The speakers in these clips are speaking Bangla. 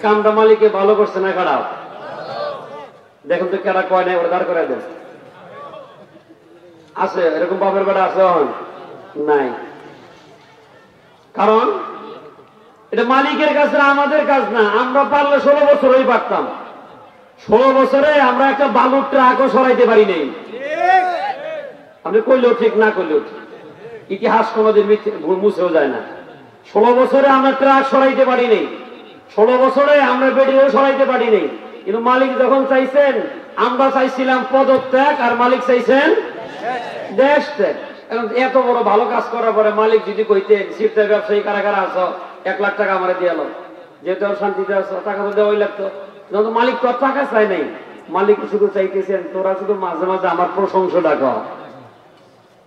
কামটা মালিকে ভালো করছে না খারাপ? দেখুন তো কেডা কয় নাই, ওরা দাঁড় করে দেন। আছে এরকম বাপের বেটা আছে? নাই। কারণ এটা মালিকের কাজ না, আমাদের কাজ না। আমরা পারলে 16 বছরই পারতাম। 16 বছরে আমরা একটা বালুর ট্রাকও সরাইতে পারি নাই। আপনি কইলেও ঠিক, না কইলেও ঠিক, ইতিহাস কোনোদিন মুছেও যায় না। 16 বছরে আমরা ট্রাক সরাইতে পারি নাই, 16 বছরে আমরা বেডিও সরাইতে পারি নাই। কিন্তু মালিক যখন চাইছেন, আমরা চাইছিলাম পদত্যাগ, আর মালিক চাইছেন দেশ ত্যাগ। এখন এত বড় ভালো কাজ করার পরে মালিক যদি কইতেন, সিফটের ব্যবসায়ী কারা কারা আছো, 1 লাখ টাকা আমার দিয়ে এলো, যেহেতু শান্তিতে আছো, টাকা তো দেওয়াই লাগতো। যখন মালিক তো টাকা চাই নাই, মালিক শুধু চাইতেছেন তোরা শুধু মাঝে মাঝে আমার প্রশংসাটা কর।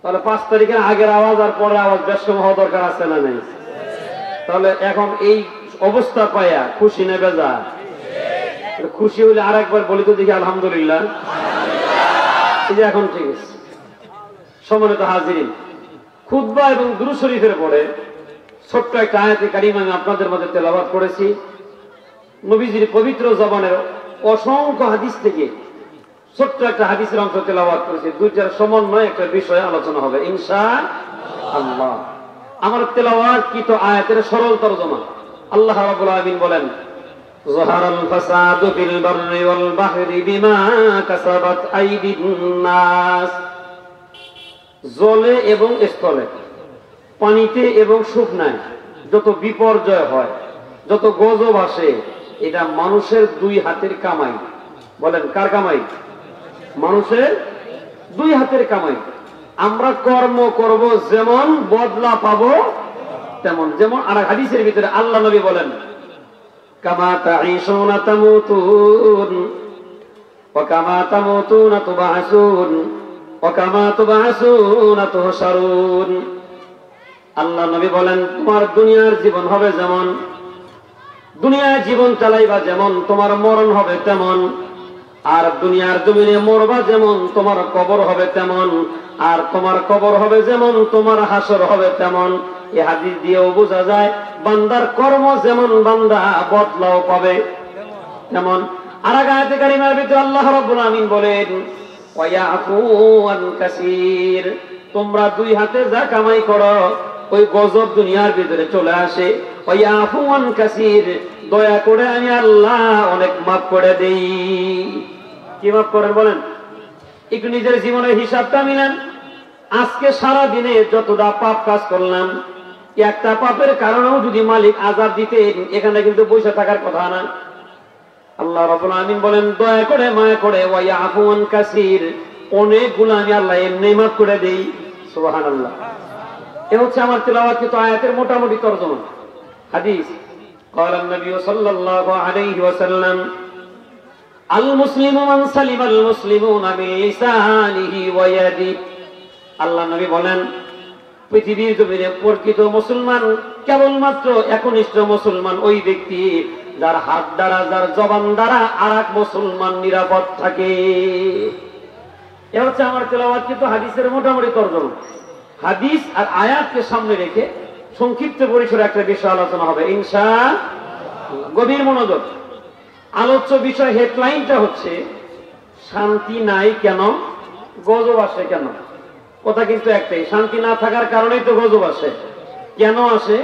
তাহলে 5 তারিখের আগের আওয়াজ আর পরে আওয়াজ ব্যস্ত হওয়া দরকার আছে না নাই? তাহলে এখন এই অবস্থা পাইয়া খুশি না বেজার? খুশি হইলে আর একবার বলি তো দেখি আলহামদুলিল্লাহ। এই যে এখন ঠিক আছে। সম্মানিত হাজিরিন, খুতবা এবং দুরূদ শরীফের পরে ছোট্ট একটা আয়াতে কারিমা আমি আপনাদের মধ্যে তেলাওয়াত করেছি। নবীজির পবিত্র জবানের অসংখ্য হাদিস থেকে ছোট্ট একটা হাদিসের অংশ তেলাওয়াত করেছি। দুইটার সমন্বয়ে একটা বিষয়ে আলোচনা হবে ইনশাআল্লাহ। আমার তেলাওয়াত কি তো আয়াতের সরল তরজমা। আল্লাহ রাব্বুল আলামিন বলেন, যাহারাল ফাসাদু ফিল বাররি ওয়াল বাহরি বিমা কাসাবাত আইদিন নাস। জলে এবং স্থলে, পানিতে এবং শুকনায় যত বিপর্যয় হয়, যত গজব আসে, এটা মানুষের 2 হাতের কামাই। বলেন কার কামাই? মানুষের 2 হাতের কামাই। আমরা কর্ম করব যেমন, বদলা পাবো তেমন। যেমন আর হাদিসের ভিতরে আল্লাহ নবী বলেন, কামা তাঈশুনা তামুতুন ওয়া কামা তামুতুনা তুবআসুন ওয়া কামা তুবআসুনা তুহশারুন। আল্লাহ নবী বলেন, তোমার দুনিয়ার জীবন হবে যেমন, দুনিয়ায় জীবন চালাইবা যেমন, তোমার মরণ হবে তেমন। আর দুনিয়ার জমিনে মরবা যেমন, তোমার কবর হবে তেমন। আর তোমার কবর হবে যেমন, তোমার হাসর হবে তেমন। এই হাদিস দিয়েও বোঝা যায়, বান্দার কর্ম যেমন, বান্দা বদলাও পাবে তেমন। আর আয়াতে কারিমার ভিতরে আল্লাহ রাব্বুল আমিন বলেন, ওয়ায়াফু আন কাসীর। তোমরা 2 হাতে যা কামাই করো, ওই গজব দুনিয়ার ভিতরে চলে আসে। ওয়ায়াফু আন কাসীর, দয়া করে আমি আল্লাহ অনেক মাফ করে দেই। কি মাফ করেন বলেন? একটু নিজের জীবনের হিসাবটা মিলান। আজকে সারা দিনে যতটা পাপ কাজ করলাম, একটা পাপের কারণেও যদি মালিক আযাব দিতেন, এখানে কিন্তু বসে থাকার কথা না। আল্লাহ রাব্বুল আমিন বলেন, দয়া করে মায়া করে, ওয়ায়াফু আন কাসীর, অনেকগুলো আমি আল্লাহ এমনি মাফ করে দেই। সুবহানাল্লাহ। এ হচ্ছে আমার তেলাওয়াতকৃত আয়াতের মোটামুটি তরজমা। হাদিস قال النبي صلى الله عليه وسلم المسلم من سلم المسلمون من لسانه ويده। আল্লাহ নবী বলেন, পৃথিবীর জমিনে প্রকৃত মুসলমান কেবলমাত্র একনিষ্ঠ মুসলমান ওই ব্যক্তি, যার হাত দ্বারা, যার জবান দ্বারা আরেক মুসলমান নিরাপদ থাকে। এ হচ্ছে আমার তেলাওয়াতকৃত হাদিসের মোটামুটি তরজমা। হাদিস আর আয়াতকে সামনে রেখে সংক্ষিপ্ত পরিসরে একটা বিষয় আলোচনা হবে ইনশাআল্লাহ। গভীর মনোযোগ। আলোচ্য বিষয় হেডলাইনটা হচ্ছে, শান্তি নাই কেন, গজব আসে কেন। কথা কিন্তু একটাই, শান্তি না থাকার কারণেই তো গজব আসে। কেন আসে,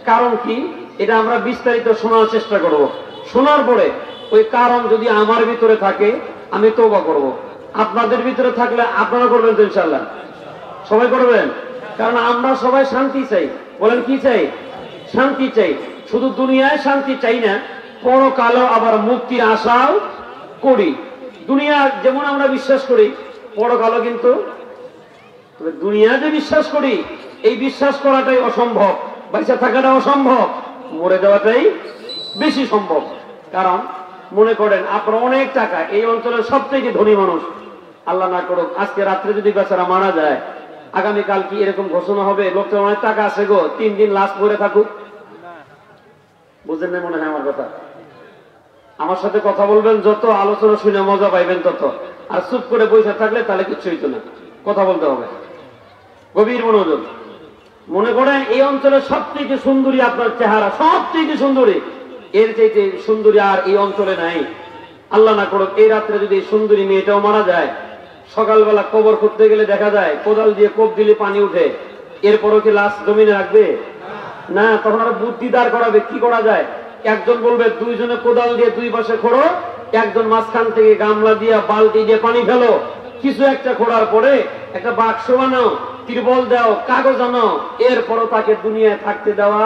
কারণ কি, এটা আমরা বিস্তারিত শোনার চেষ্টা করব। শোনার পরে ওই কারণ যদি আমার ভিতরে থাকে, আমি তওবা করব। আপনাদের ভিতরে থাকলে আপনারা করবেন তো ইনশাআল্লাহ? সবাই করবেন? কারণ আমরা সবাই শান্তি চাই। বলেন কি চাই? শান্তি চাই। শুধু দুনিয়ায় শান্তি চাই না, পরকালেও আবার মুক্তির আশাও করি। দুনিয়া যেমন আমরা বিশ্বাস করি, পরকালও কিন্তু, দুনিয়াতে বিশ্বাস করি, এই বিশ্বাস করাটাই অসম্ভব, বেঁচে থাকাটা অসম্ভব, মরে যাওয়াটাই বেশি সম্ভব। কারণ মনে করেন আপনার অনেক টাকা, এই অঞ্চলের সবথেকে ধনী মানুষ, আল্লাহ না করুক আজকে রাত্রে যদি বেচারা মারা যায়, আগামীকাল কি এরকম ঘোষণা হবে, লোকটার অনেক টাকা আছে গো, 3 দিন লাশ পড়ে থাকুক? বুঝেন না মনে হয় আমার কথা? আমার সাথে কথা বলবেন, যত আলোচনা শুনে মজা পাইবেন তত। আর চুপ করে বসে থাকলে তাহলে কিচ্ছু হইতো না, কথা বলতে হবে। গভীর মনোযোগ। মনে করেন এই অঞ্চলের সবথেকে সুন্দরী আপনার চেহারা, সবথেকে সুন্দরী, এর চাইতে সুন্দরী আর এই অঞ্চলে নাই। আল্লাহ না করুক এই রাত্রে যদি সুন্দরী মেয়েটাও মারা যায়, সকালবেলা কবর খুঁড়তে গেলে দেখা যায় কোদাল দিয়ে কোপ দিলে পানি উঠে, এরপরও কি লাশ জমিনে রাখবে না? তখন আর বুদ্ধি দাঁড় করাবে, কি করা যায়? একজন বলবে দুইজনে কোদাল দিয়ে দুই পাশে খোঁড়ো, একজন মাঝখান থেকে গামলা দিয়ে বালতি দিয়ে পানি ফেলো, কিছু একটা খোঁড়ার পরে একটা বাক্স বানাও, তিরবল দাও, কাগজ আনো, এরপরও তাকে দুনিয়ায় থাকতে দেওয়া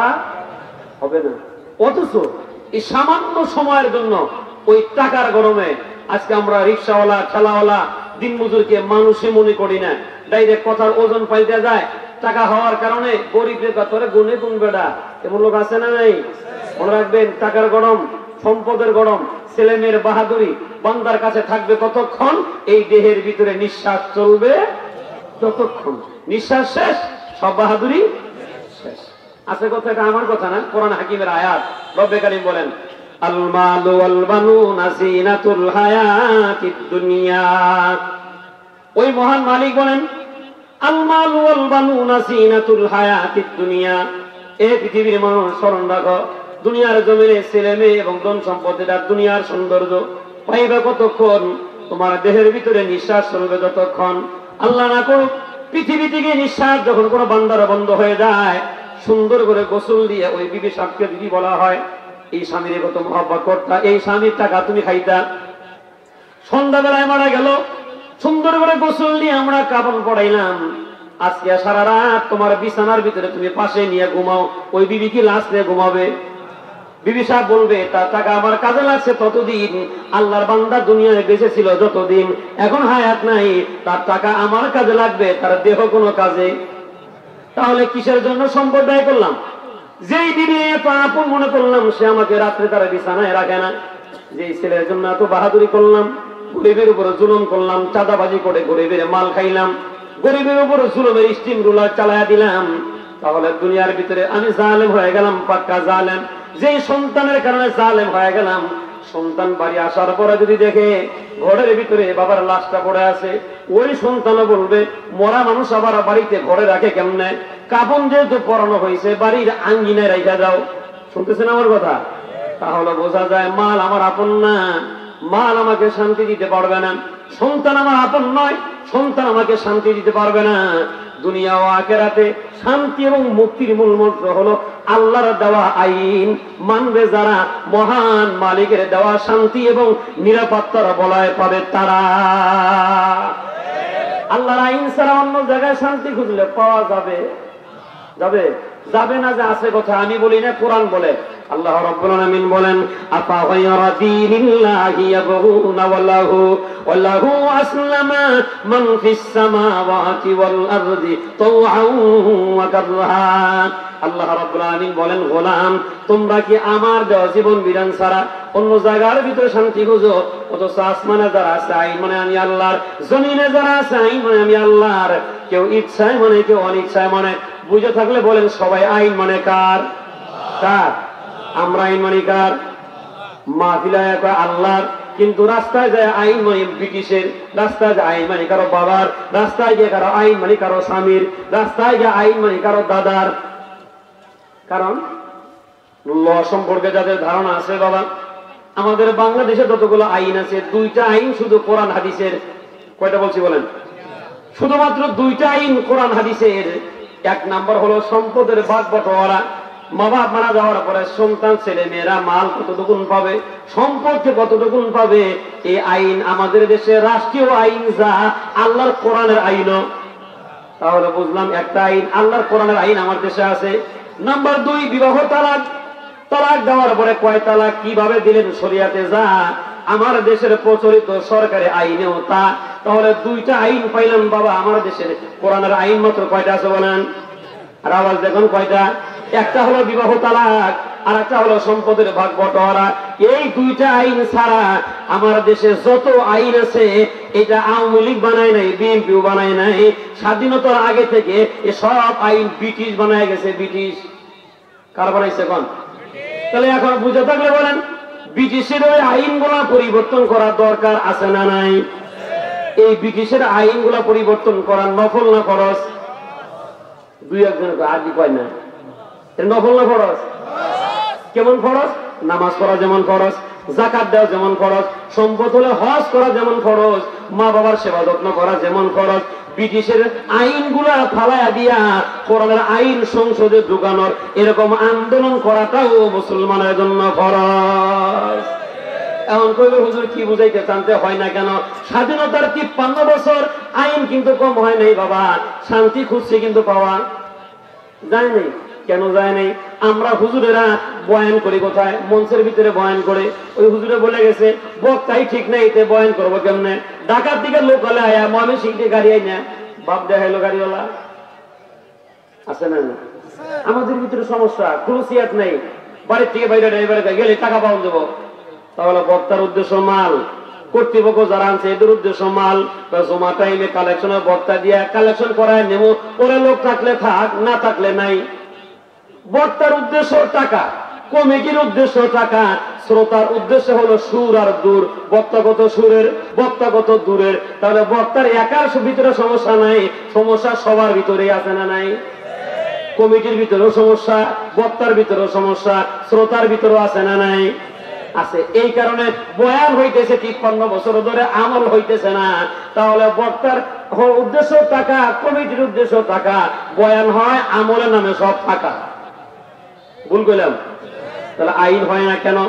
হবে না। অথচ এই সামান্য সময়ের জন্য ওই টাকার গরমে আজকে আমরা রিক্সাওয়ালা, ঠেলাওয়ালা, দিনমজুরকে মানুষই মনে করি না, ডাইরেক্ট কথার ওজন পাল্টে যায়। টাকা হওয়ার কারণে গরিবের কথা গুনে গুন বেড়া, এমন লোক আছে না নাই? মনে রাখবেন, টাকার গরম, সম্পদের গরম, ছেলে মেয়ের বাহাদুরি বান্দার কাছে থাকবে কতক্ষণ? এই দেহের ভিতরে নিঃশ্বাস চলবে ততক্ষণ। নিঃশ্বাস শেষ, সব বাহাদুরি শেষ। আছে কথা, এটা আমার কথা না, কোরআন হাকিমের আয়াত। রব্বে কারীম বলেন, আল মালু ওয়াল বানুনা জিনাতুল হায়াতিদ দুনিয়া। ওই মহান মালিক বলেন, আল মালু ওয়াল বানুনা জিনাতুল হায়াতিদ দুনিয়া। এই পৃথিবীর মানুষ স্মরণ রাখো, দুনিয়ার জমিনে ছেলে মেয়ে এবং ধন সম্পদ এটা দুনিয়ার সৌন্দর্য। পাইবে কতক্ষণ? তোমার দেহের ভিতরে নিঃশ্বাস চলবে যতক্ষণ। আল্লাহ না করুক পৃথিবী থেকে নিঃশ্বাস যখন কোনো বান্দার বন্ধ হয়ে যায়, সুন্দর করে গোসল দিয়ে ওই বিবি সাহেবকে যদি বলা হয়, এই স্বামীর কত মহব্বত করতা, এই স্বামীর টাকা তুমি খাইতা, সন্ধ্যাবেলায় মারা গেল, সুন্দর করে গোসল দিয়ে আমরা কাফন পড়াইলাম, আজকে সারা রাত তোমার বিছানার ভিতরে তুমি পাশে নিয়ে ঘুমাও, ওই বিবি কি লাশ নিয়ে ঘুমাবে? বিবি সাহেব বলবে, তার টাকা আমার কাজে লাগছে ততদিন, আল্লাহর বান্দা দুনিয়ায় বেঁচে ছিল যতদিন, এখন হায়াত নাই, তার টাকা আমার কাজে লাগবে, তার দেহ কোনো কাজে। তাহলে কিসের জন্য সম্পদ ব্যয় করলাম? যেই দিনে এত আপন মনে করলাম, সে আমাকে রাত্রে তারা বিছানায় রাখে না। যেই ছেলের জন্য এত বাহাদুরি করলাম, গরিবের উপরে জুলুম করলাম, চাঁদাবাজি করে গরিবের মাল খাইলাম, গরিবের উপরে জুলুমের স্টিম রুলার চালায়া দিলাম, তাহলে দুনিয়ার ভিতরে আমি জালেম হয়ে গেলাম, পাক্কা জালেম। যেই সন্তানের কারণে জালেম হয়ে গেলাম, সন্তান বাড়ি আসার পরে যদি দেখে ঘরের ভিতরে বাবার লাশটা পড়ে আছে, ওই সন্তানও বলবে, মরা মানুষ আবার বাড়িতে ঘরে রাখে কেমনে? কাফন যেহেতু পরানো হয়েছে, বাড়ির আঙ্গিনায় রেখে দাও। শুনতেছেন আমার কথা? তাহলে বোঝা যায় মাল আমার আপন না, মাল আমাকে শান্তি দিতে পারবে না। সন্তান আমার আপন নয়, সন্তান আমাকে শান্তি দিতে পারবে না। দুনিয়া ও আখিরাতে শান্তি এবং মুক্তির মূল মন্ত্র হলো আল্লাহর দেওয়া আইন মানবে যারা, মহান মালিকের দেওয়া শান্তি এবং নিরাপত্তার বলয় পাবে তারা। আল্লাহর আইন ছাড়া অন্য জায়গায় শান্তি খুঁজলে পাওয়া যাবে? যাবে? যাবে না। যে আছে কথা, আমি বলি না, কোরআন বলে। আল্লাহ রাব্বুল আলামিন বলেন, আফা গায়রা দীনিল্লাহি ইয়াবগুনা ওয়ালাহু আসলামা মান ফিস সামাওয়াতি ওয়াল আরদি তাওআন ওয়া কারহা। আল্লাহ রাব্বুল আলামিন বলেন, গোলাম তোমরা কি আমার দেওয়া জীবন বিধান ছাড়া অন্য জায়গার ভিতরে শান্তি খুঁজো? অথচ আসমানে যারা আছে আইন মানে আমি আল্লাহর, জমিনে যারা আছে আইন মানে আমি আল্লাহর। কেউ ইচ্ছায় মানে, কেউ অনিচ্ছায় মানে। বুঝে থাকলে বলেন, সবাই আইন মানে কার? কার? আমরা আইন মানি কার? মাহফিলায় কয় আল্লাহর, কিন্তু রাস্তায় যায় আইন মানে ব্রিটিশের, রাস্তায় যায় আইন মানে কারো বাবার, রাস্তায় গিয়ে কারো আইন মানে কারো স্বামীর, রাস্তায় গিয়ে আইন মানে কারো দাদার। কারণ ল সম্পর্কে যাদের ধারণা আছে, বাবা আমাদের বাংলাদেশে যতগুলো আইন আছে, দুইটা আইন শুধু কোরআন হাদিসের। কয়টা বলছি বলেন? শুধুমাত্র দুইটা আইন কোরআন হাদিসের। এক নাম্বার হলো সম্পদের ভাগ বটোয়ারা। মা বাপ মারা যাওয়ার পরে সন্তান ছেলে মেয়েরা মাল কতটুকুন পাবে, সম্পদ কতটুকুন পাবে, এই আইন আমাদের দেশে রাষ্ট্রীয় আইন, যা আল্লাহর কোরআনের আইনও। তাহলে বুঝলাম একটা আইন, আল্লাহর কোরআনের আইন আমার দেশে আছে। নাম্বার দুই, বিবাহ তালাক। তালাক দেওয়ার পরে কয় তালাক কিভাবে দিলেন শরিয়াতে, যা আমার দেশের প্রচলিত সরকারি আইনেও তা। তাহলে দুইটা আইন পাইলাম বাবা আমার দেশের। কোরআনের আইন মাত্র কয়টা আছে বলেন? আর আওয়াজ দেখুন কয়টা? একটা হলো বিবাহ তালাক, আর একটা হলো সম্পদের ভাগ বটোয়ারা। এই দুইটা আইন ছাড়া আমার দেশে যত আইন আছে, এটা আওয়ামী লীগ বানায় নাই, বিএনপিও বানায় নাই। স্বাধীনতার আগে থেকে সব আইন ব্রিটিশ বানায় গেছে। ব্রিটিশ কার বানাইছে কোন? তাহলে এখন বুঝে থাকলে বলেন, ব্রিটিশের ওই আইনগুলা পরিবর্তন করা দরকার আছে না নাই? এই ব্রিটিশের আইনগুলা পরিবর্তন করা নফল না ফরজ? দুই একজন আর কি কয় না, নফল না ফরজ? কেমন ফরজ? নামাজ পড়া যেমন ফরজ, যাকাত দেওয়া যেমন ফরজ, সম্পদ হলে হজ করা যেমন ফরজ, মা বাবার সেবা যত্ন করা যেমন ফরজ, ব্রিটিশের আইনগুলা ফালাইয়া দিয়া কোরআনের আইন সংসদে ঢুকানোর এরকম আন্দোলন করাটাও মুসলমানের জন্য ফরজ। এখন কইবে হুজুর কি বুঝাইতে জানতে হয় না কেন? স্বাধীনতার 53 বছর আইন কিন্তু কম হয় নাই বাবা, শান্তি খুঁজছে কিন্তু পাওয়া যায় নাই। কেন যায় নাই? আমরা হুজুরেরা বয়ান করি কোথায়? মঞ্চের ভিতরে বয়ান করে। ওই হুজুরে বলে গেছে বক্তাই ঠিক নাই, এতে বয়ান করবো কেমনে? ঢাকার দিকে লোক হলে আয়া মহামে শিখতে গাড়ি আই না, বাপ দেখাইলো গাড়িওয়ালা আছে না? আমাদের ভিতরে সমস্যা, খুলসিয়াত নেই, বাড়ির থেকে বাইরে ড্রাইভারে গেলে টাকা পাওয়া দেবো। তাহলে বক্তার উদ্দেশ্য মাল, কর্তৃপক্ষ যারা আনছে এদের উদ্দেশ্য মাল। জমা টাইমে কালেকশনের বক্তা দিয়ে কালেকশন করায় নেব, পরে লোক থাকলে থাক, না থাকলে নাই। বক্তার উদ্দেশ্য টাকা, কমিটির উদ্দেশ্য টাকা, শ্রোতার উদ্দেশ্য হলো সুর আর দূর। বক্তাগত সুরের, বক্তাগত দূরের। তাহলে বক্তার একার ভিতরে সমস্যা নাই, সমস্যা সবার ভিতরেই আছে না নাই? কমিটির ভিতরেও সমস্যা, বক্তার ভিতরেও সমস্যা, শ্রোতার ভিতরেও আছে না নাই? আছে। এই কারণে বয়ান হইতেছে 53 বছর ধরে, আমল হইতেছে না। তাহলে বক্তার উদ্দেশ্য টাকা, কমিটির উদ্দেশ্য টাকা, বয়ান হয় আমলের নামে সব টাকা। ভুল কইলাম? তাহলে আইন হয় না কেন?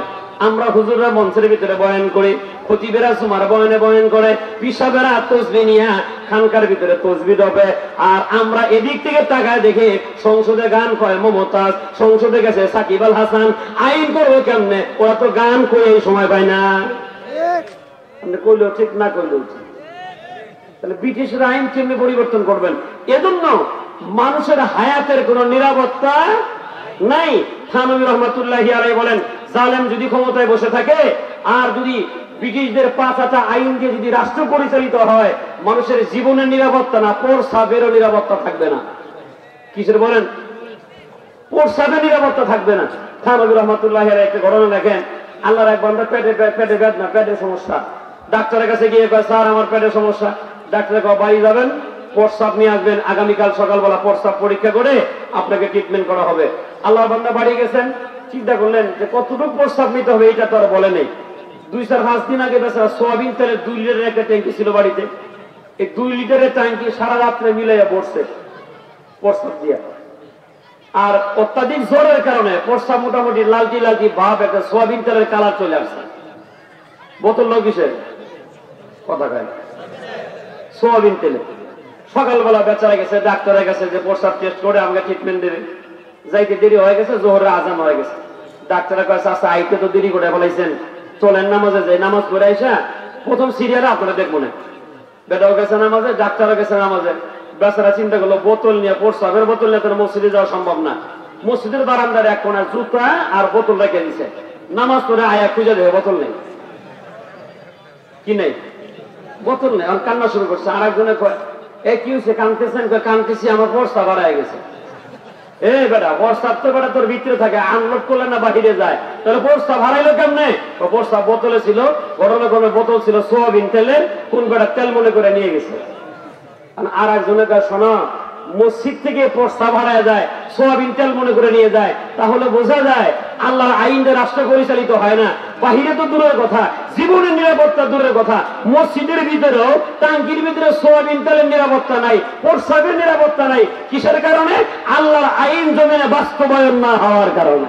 আমরা হুজুররা মঞ্চের ভিতরে বয়ান করি, খতিবেরা সুমার বয়ানে বয়ান করে, পিসাবেরা তসবি নিয়া খানকার ভিতরে তসবি দবে, আর আমরা এদিক থেকে তাকায় দেখে সংসদে গান করে মমতাজ, সংসদে গেছে সাকিব আল হাসান। আইন করবো কেমনে? ওরা তো গান করে এই সময় পায় না। কইলেও ঠিক, না কইলেও ঠিক। তাহলে ব্রিটিশের আইন কেমনি পরিবর্তন করবেন? এজন্য মানুষের হায়াতের কোন নিরাপত্তা নাই। থানভী রহমাতুল্লাহি আলাইহি বলেন, জালেম যদি ক্ষমতায় বসে থাকে আর যদি ব্রিটিশদের 5 আইন দিয়ে যদি রাষ্ট্র পরিচালিত হয়, মানুষের জীবনের নিরাপত্তা না, প্রস্রাবেরও নিরাপত্তা থাকবে না। কিসের বলেন? প্রস্রাবের নিরাপত্তা থাকবে না। থানভী রহমাতুল্লাহি আলাইহি একটা ঘটনা দেখেন। আল্লাহর এক বান্দা পেটে বেদনা, পেটের সমস্যা। ডাক্তারের কাছে গিয়ে কয়, স্যার আমার পেটের সমস্যা। ডাক্তার কয়, বাড়ি যাবেন, প্রস্রাব নিয়ে আসবেন, আগামীকাল সকালবেলা প্রস্রাব পরীক্ষা করে আপনাকে ট্রিটমেন্ট করা হবে। আল্লাহর বান্দা বাড়ি গেছেন, চিন্তা করলেন যে কতটুকু প্রস্রাব নিতে হবে এটা তো আর বলে নেই। 2-4-5 দিন আগে বেচারা সোয়াবিন তেলের 2 লিটারের একটা ট্যাঙ্কি ছিল বাড়িতে। এই 2 লিটারের ট্যাঙ্কি সারা রাত্রে মিলাইয়া পড়ছে প্রস্রাব দিয়া। আর অত্যাধিক জ্বরের কারণে প্রস্রাব মোটামুটি লালটি লালটি ভাব, একটা সোয়াবিন তেলের কালার চলে আসছে। বোতল লোক কিসের কথা কয়? সোয়াবিন তেলে। সকালবেলা বেচারা গেছে ডাক্তারের কাছে যে প্রস্রাব টেস্ট করে আমাকে ট্রিটমেন্ট দেবে। যাইতে দেরি হয়ে গেছে, জোহরের আজান হয়ে গেছে। ডাক্তারের কাছে আচ্ছা আইতে তো দেরি করে ফেলাইছেন, চলেন নামাজে যাই। নামাজ পড়ে আইসা প্রথম সিরিয়ালে আপনারা দেখবো না। বেটাও গেছে নামাজে, ডাক্তারও গেছে নামাজে। বেচারা চিন্তা করলো বোতল নিয়ে, প্রস্রাবের বোতল নিয়ে তার মসজিদে যাওয়া সম্ভব না। মসজিদের বারান্দার এক কোণায় জুতা আর বোতল রেখে দিছে। নামাজ পড়ে আয়া খুঁজে দেবে, বোতল নেই। কি নেই? বোতল নেই। আর কান্না শুরু করছে। আর একজনে কয়, এ কি হয়েছে, কানতেছেন? কানতেছি, আমার প্রস্রাব হারায় গেছে। এই বেটা, প্রস্তাব তো বেটা তোর ভিতরে থাকে, আনলোড করলে না বাহিরে যায়। তাহলে প্রস্তাব হারাইলো কেমনে? প্রস্তাব বোতলে ছিল, ঘটনা ক্রমে বোতল ছিল সোয়াবিন তেলের, কোন বেটা তেল মনে করে নিয়ে গেছে। আর একজনের কাছে শোনো, মসজিদ থেকে প্রস্তাব হারায় যায়, সোয়াবিন তেল মনে করে নিয়ে যায়। তাহলে বোঝা যায় আল্লাহর আইনে রাষ্ট্র পরিচালিত হয় না। বাহিরে তো দূরের কথা, জীবনের নিরাপত্তা দূরের কথা, মসজিদের ভিতরেও টাঙ্কির ভিতরে সোয়াবিন তেলের নিরাপত্তা নাই, প্রস্রাবের নিরাপত্তা নাই। কিসের কারণে? আল্লাহর আইন জমিনে বাস্তবায়ন না হওয়ার কারণে।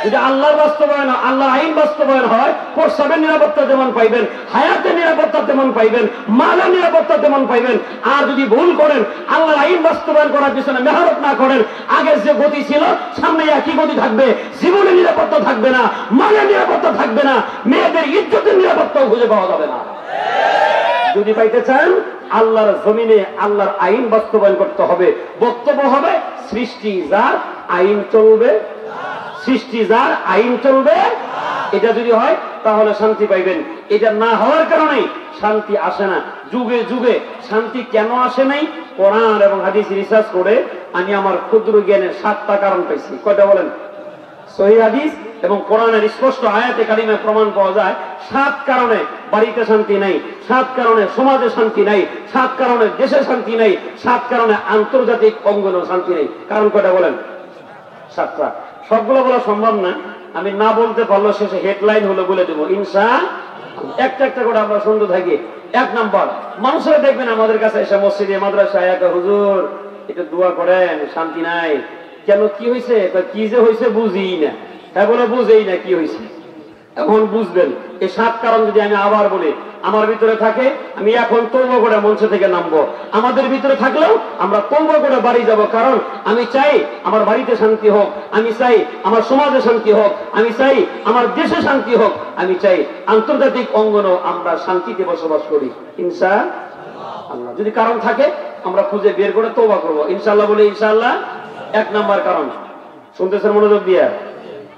যদি আল্লাহর বাস্তবায়ন, আল্লাহর আইন বাস্তবায়ন হয়, প্রস্রাবের নিরাপত্তা যেমন পাইবেন, হায়াতের নিরাপত্তা তেমন পাইবেন, মালের নিরাপত্তা তেমন পাইবেন। আর যদি ভুল করেন, আল্লাহর আইন বাস্তবায়ন করার পিছনে মেহনত না করেন, আগের যে গতি ছিল সামনে একই গতি থাকবে। জীবনের নিরাপত্তা থাকবে না, মালের নিরাপত্তা থাকবে না, মেয়েদের ইজ্জতের নিরাপত্তাও খুঁজে পাওয়া যাবে না। যদি পাইতে চান, আল্লাহর জমিনে আল্লাহর আইন বাস্তবায়ন করতে হবে। বক্তব্য হবে সৃষ্টি যার, আইন চলবে। সৃষ্টি যার, আইন চলবে। এটা যদি হয় তাহলে শান্তি পাইবেন। এটা না হওয়ার কারণে শান্তি আসে না। যুগে যুগে শান্তি কেন আসে নাই? কোরআন এবং হাদিস রিসার্চ করে আমি আমার ক্ষুদ্র জ্ঞানের 7টা কারণ পাইছি। কয়টা বলেন? সহিহ হাদিস এবং কোরআনের স্পষ্ট আয়াতে কারিমায় প্রমাণ পাওয়া যায় 7 কারণে বাড়িতে শান্তি নাই, 7 কারণে সমাজে শান্তি নাই, 7 কারণে দেশে শান্তি নাই, 7 কারণে আন্তর্জাতিক অঙ্গনে শান্তি নেই। কারণ কয়টা বলেন? 7টা। সবগুলো বলা সম্ভব না, আমি না বলতে পারলো শেষে হেডলাইন হলো বলে দেবো ইনশাআল্লাহ। একটা একটা করে আমরা শুনতে থাকি। 1 নাম্বার, মানুষরা দেখবেন আমাদের কাছে এসে মসজিদে মাদ্রাসায় একা, হুজুর একটু দোয়া করেন, শান্তি নাই। কেন, কি হয়েছে? কি যে হয়েছে বুঝি না। তাই বলে বুঝেই না কি হয়েছে। এখন বুঝবেন এই 7 কারণ যদি আমি আবার বলি আমার ভিতরে থাকে, আমি এখন তওবা করে মঞ্চ থেকে নামবো। আমাদের ভিতরে থাকলেও আমরা তওবা করে বাড়ি যাব, কারণ আমি চাই আমার বাড়িতে শান্তি হোক, আমি চাই আমার সমাজে শান্তি হোক, আমি চাই আমার দেশে শান্তি হোক, আমি চাই আন্তর্জাতিক অঙ্গনেও আমরা শান্তিতে বসবাস করি ইনশাআল্লাহ। যদি কারণ থাকে আমরা খুঁজে বের করে তওবা করবো ইনশাআল্লাহ বলে ইনশাআল্লাহ। 1 নাম্বার কারণ শুনতেছেন মনোযোগ দিয়ে।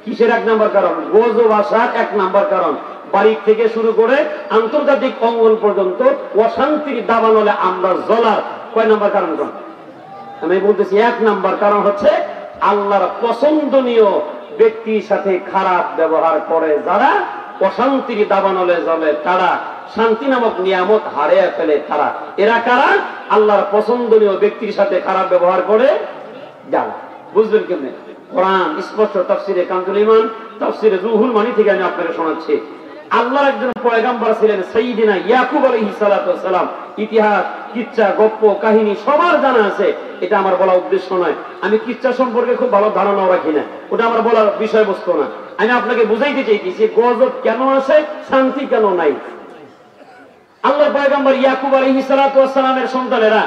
কিসের 1 নাম্বার কারণ? গজব আসার 1 নাম্বার কারণ। বাড়ি থেকে শুরু করে আন্তর্জাতিক অঙ্গন পর্যন্ত অশান্তির দাবানলে আমরা জ্বলার কয় নাম্বার কারণ? আমি বলতেছি 1 নাম্বার কারণ হচ্ছে আল্লাহর পছন্দনীয় ব্যক্তির সাথে খারাপ ব্যবহার করে যারা অশান্তির দাবানলে জ্বলে, তারা শান্তি নামক নিয়ামত হারিয়ে ফেলে। তারা এরা কারা? আল্লাহর পছন্দনীয় ব্যক্তির সাথে খারাপ ব্যবহার করে যারা। বুঝবেন কেমনে? কোরআন স্পষ্ট তাফসিরে কানজুল ঈমান, তাফসিরে রুহুল মানি থেকে আমি আপনাকে শোনাচ্ছি। আল্লাহর একজন পয়গম্বর ছিলেন সাইয়্যিদিনা ইয়াকুব আলাইহিস সালাতু ওয়াস সালাম। ইতিহাস, কিচ্ছা, গল্প, কাহিনী সবার জানা আছে। এটা আমার বলা উদ্দেশ্য নয়। আমি কিচ্ছা সম্পর্কে খুব ভালো ধারণাও রাখি না, ওটা আমার বলার বিষয়বস্তু না। আমি আপনাকে বুঝাইতে চাইতেছি গজব কেন আসে, শান্তি কেন নাই। আল্লাহর পয়গম্বর ইয়াকুব আলাইহিস সালাতু ওয়াস সালামের সন্তানেরা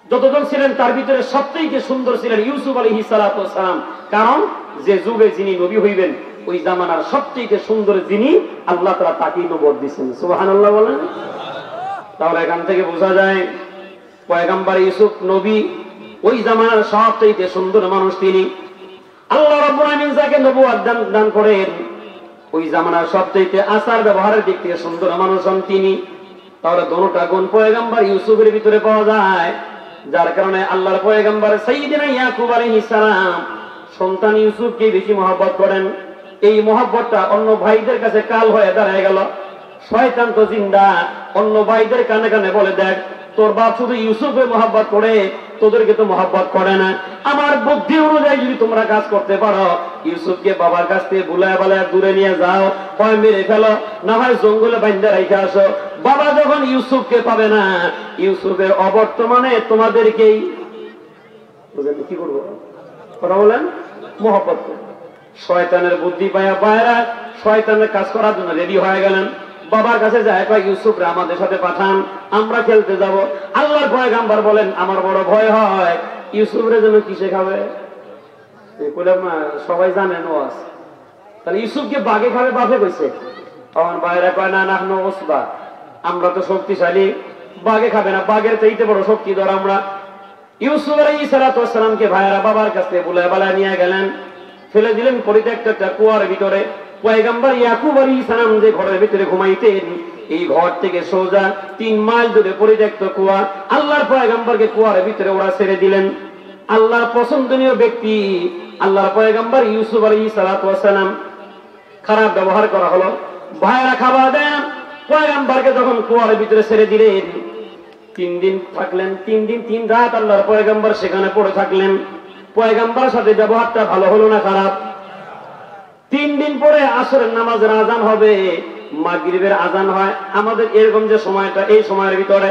যতজন ছিলেন তার ভিতরে সবচেয়ে সুন্দর ছিলেন ইউসুফ আলাইহিস সালাতু ওয়াস সালাম। কারণ যে যুগে যিনি নবী হইবেন ওই জামানার সবচেয়ে সুন্দর যিনি, আল্লাহ তাআলা তাকেই নবুয়ত দিয়েছেন। সুবহানাল্লাহ বলেন। তাহলে এখান থেকে বোঝা যায় পয়গম্বর ইউসুফ নবী, ওই জামানার সবচেয়ে সুন্দর মানুষ তিনি। আল্লাহ রাব্বুল আলামিন যাকে নবুয়ত দান করেন ওই জামানার সবচেয়ে আচার ব্যবহারের দিক থেকে সুন্দর মানুষ হন তিনি। তাহলে দোনোটা গুণ পয়গম্বর ইউসুফের ভিতরে পাওয়া যায়, যার কারণে আল্লাহর পয়গম্বর সাইয়্যিদিনা ইয়াকুব আলাইহিস সালাম সন্তান ইউসুফকে বেশি মহব্বত করেন। এই মহব্বতটা অন্য ভাইদের কাছে কাল হয়ে দাঁড়ায় গেল। শয়তান তো জিন্দা, অন্য ভাইদের কানে কানে বলে, দেখ তোর বাপ শুধু ইউসুফের মহব্বত করে, তোদেরকে তো মহব্বত করে না। আমার বুদ্ধি অনুযায়ী যদি তোমরা কাজ করতে পারো, ইউসুফকে বাবার কাছ থেকে বুলায় বালায় দূরে নিয়ে যাও, হয় মেরে ফেলো, না হয় জঙ্গলে বাইন্ধা রেখে আসো। বাবা যখন ইউসুফকে পাবে না, ইউসুফের অবর্তমানে তোমাদেরকেই কি করবো কথা বলেন, মহব্বত করবো। শয়তানের বুদ্ধি পায়া পায়রা শয়তানের কাজ করার জন্য রেডি হয়ে গেলেন। বাবার কাছে যায়, কয় ইউসুফরে আমাদের সাথে পাঠান, আমরা খেলতে যাব। আল্লাহর পয়গম্বর বলেন, আমার বড় ভয় হয় ইউসুফরে যেন কি শেখাবে। সবাই জানেন ওয়াজ, তাহলে ইউসুফকে বাঘে খাবে বাপে কইছে। তখন বাইরে কয়, না নাহনু উসবা, আমরা তো শক্তিশালী, বাঘে খাবে না, বাঘের চাইতে বড় শক্তিধর আমরা। ইউসুফ আলাইহিস সালাতু ওয়াস সালামকে ভাইয়েরা বাবার কাছে বুলায় বালায় নিয়ে গেলেন, ফেলে দিলেন পরিত্যক্ত একটা কুয়ার ভিতরে। পয়গম্বর ইয়াকুব আলাইহিস সালাম যে ঘরের ভিতরে ঘুমাইতেন, এই ঘর থেকে সোজা 3 মাইল দূরে পরিত্যক্ত কুয়া। আল্লাহর পয়গম্বরকে কুয়ার ভিতরে ওরা ছেড়ে দিলেন। আল্লাহর পছন্দনীয় ব্যক্তি আল্লাহর পয়গম্বর ইউসুফ আলাইহিস সালাতু ওয়াস সালাম খারাপ ব্যবহার করা হলো। ভাইয়েরা খাবার দেন, পয়গম্বরকে যখন কুয়ার ভিতরে ছেড়ে দিলেন, 3 দিন থাকলেন, 3 দিন 3 রাত আল্লাহর পয়গম্বর সেখানে পড়ে থাকলেন। পয়গম্বরের সাথে ব্যবহারটা ভালো হলো না খারাপ? 3 দিন পরে আসরের নামাজের আজান হবে, মাগরিবের আজান হয়। আমাদের এরকম যে সময়টা, এই সময়ের ভিতরে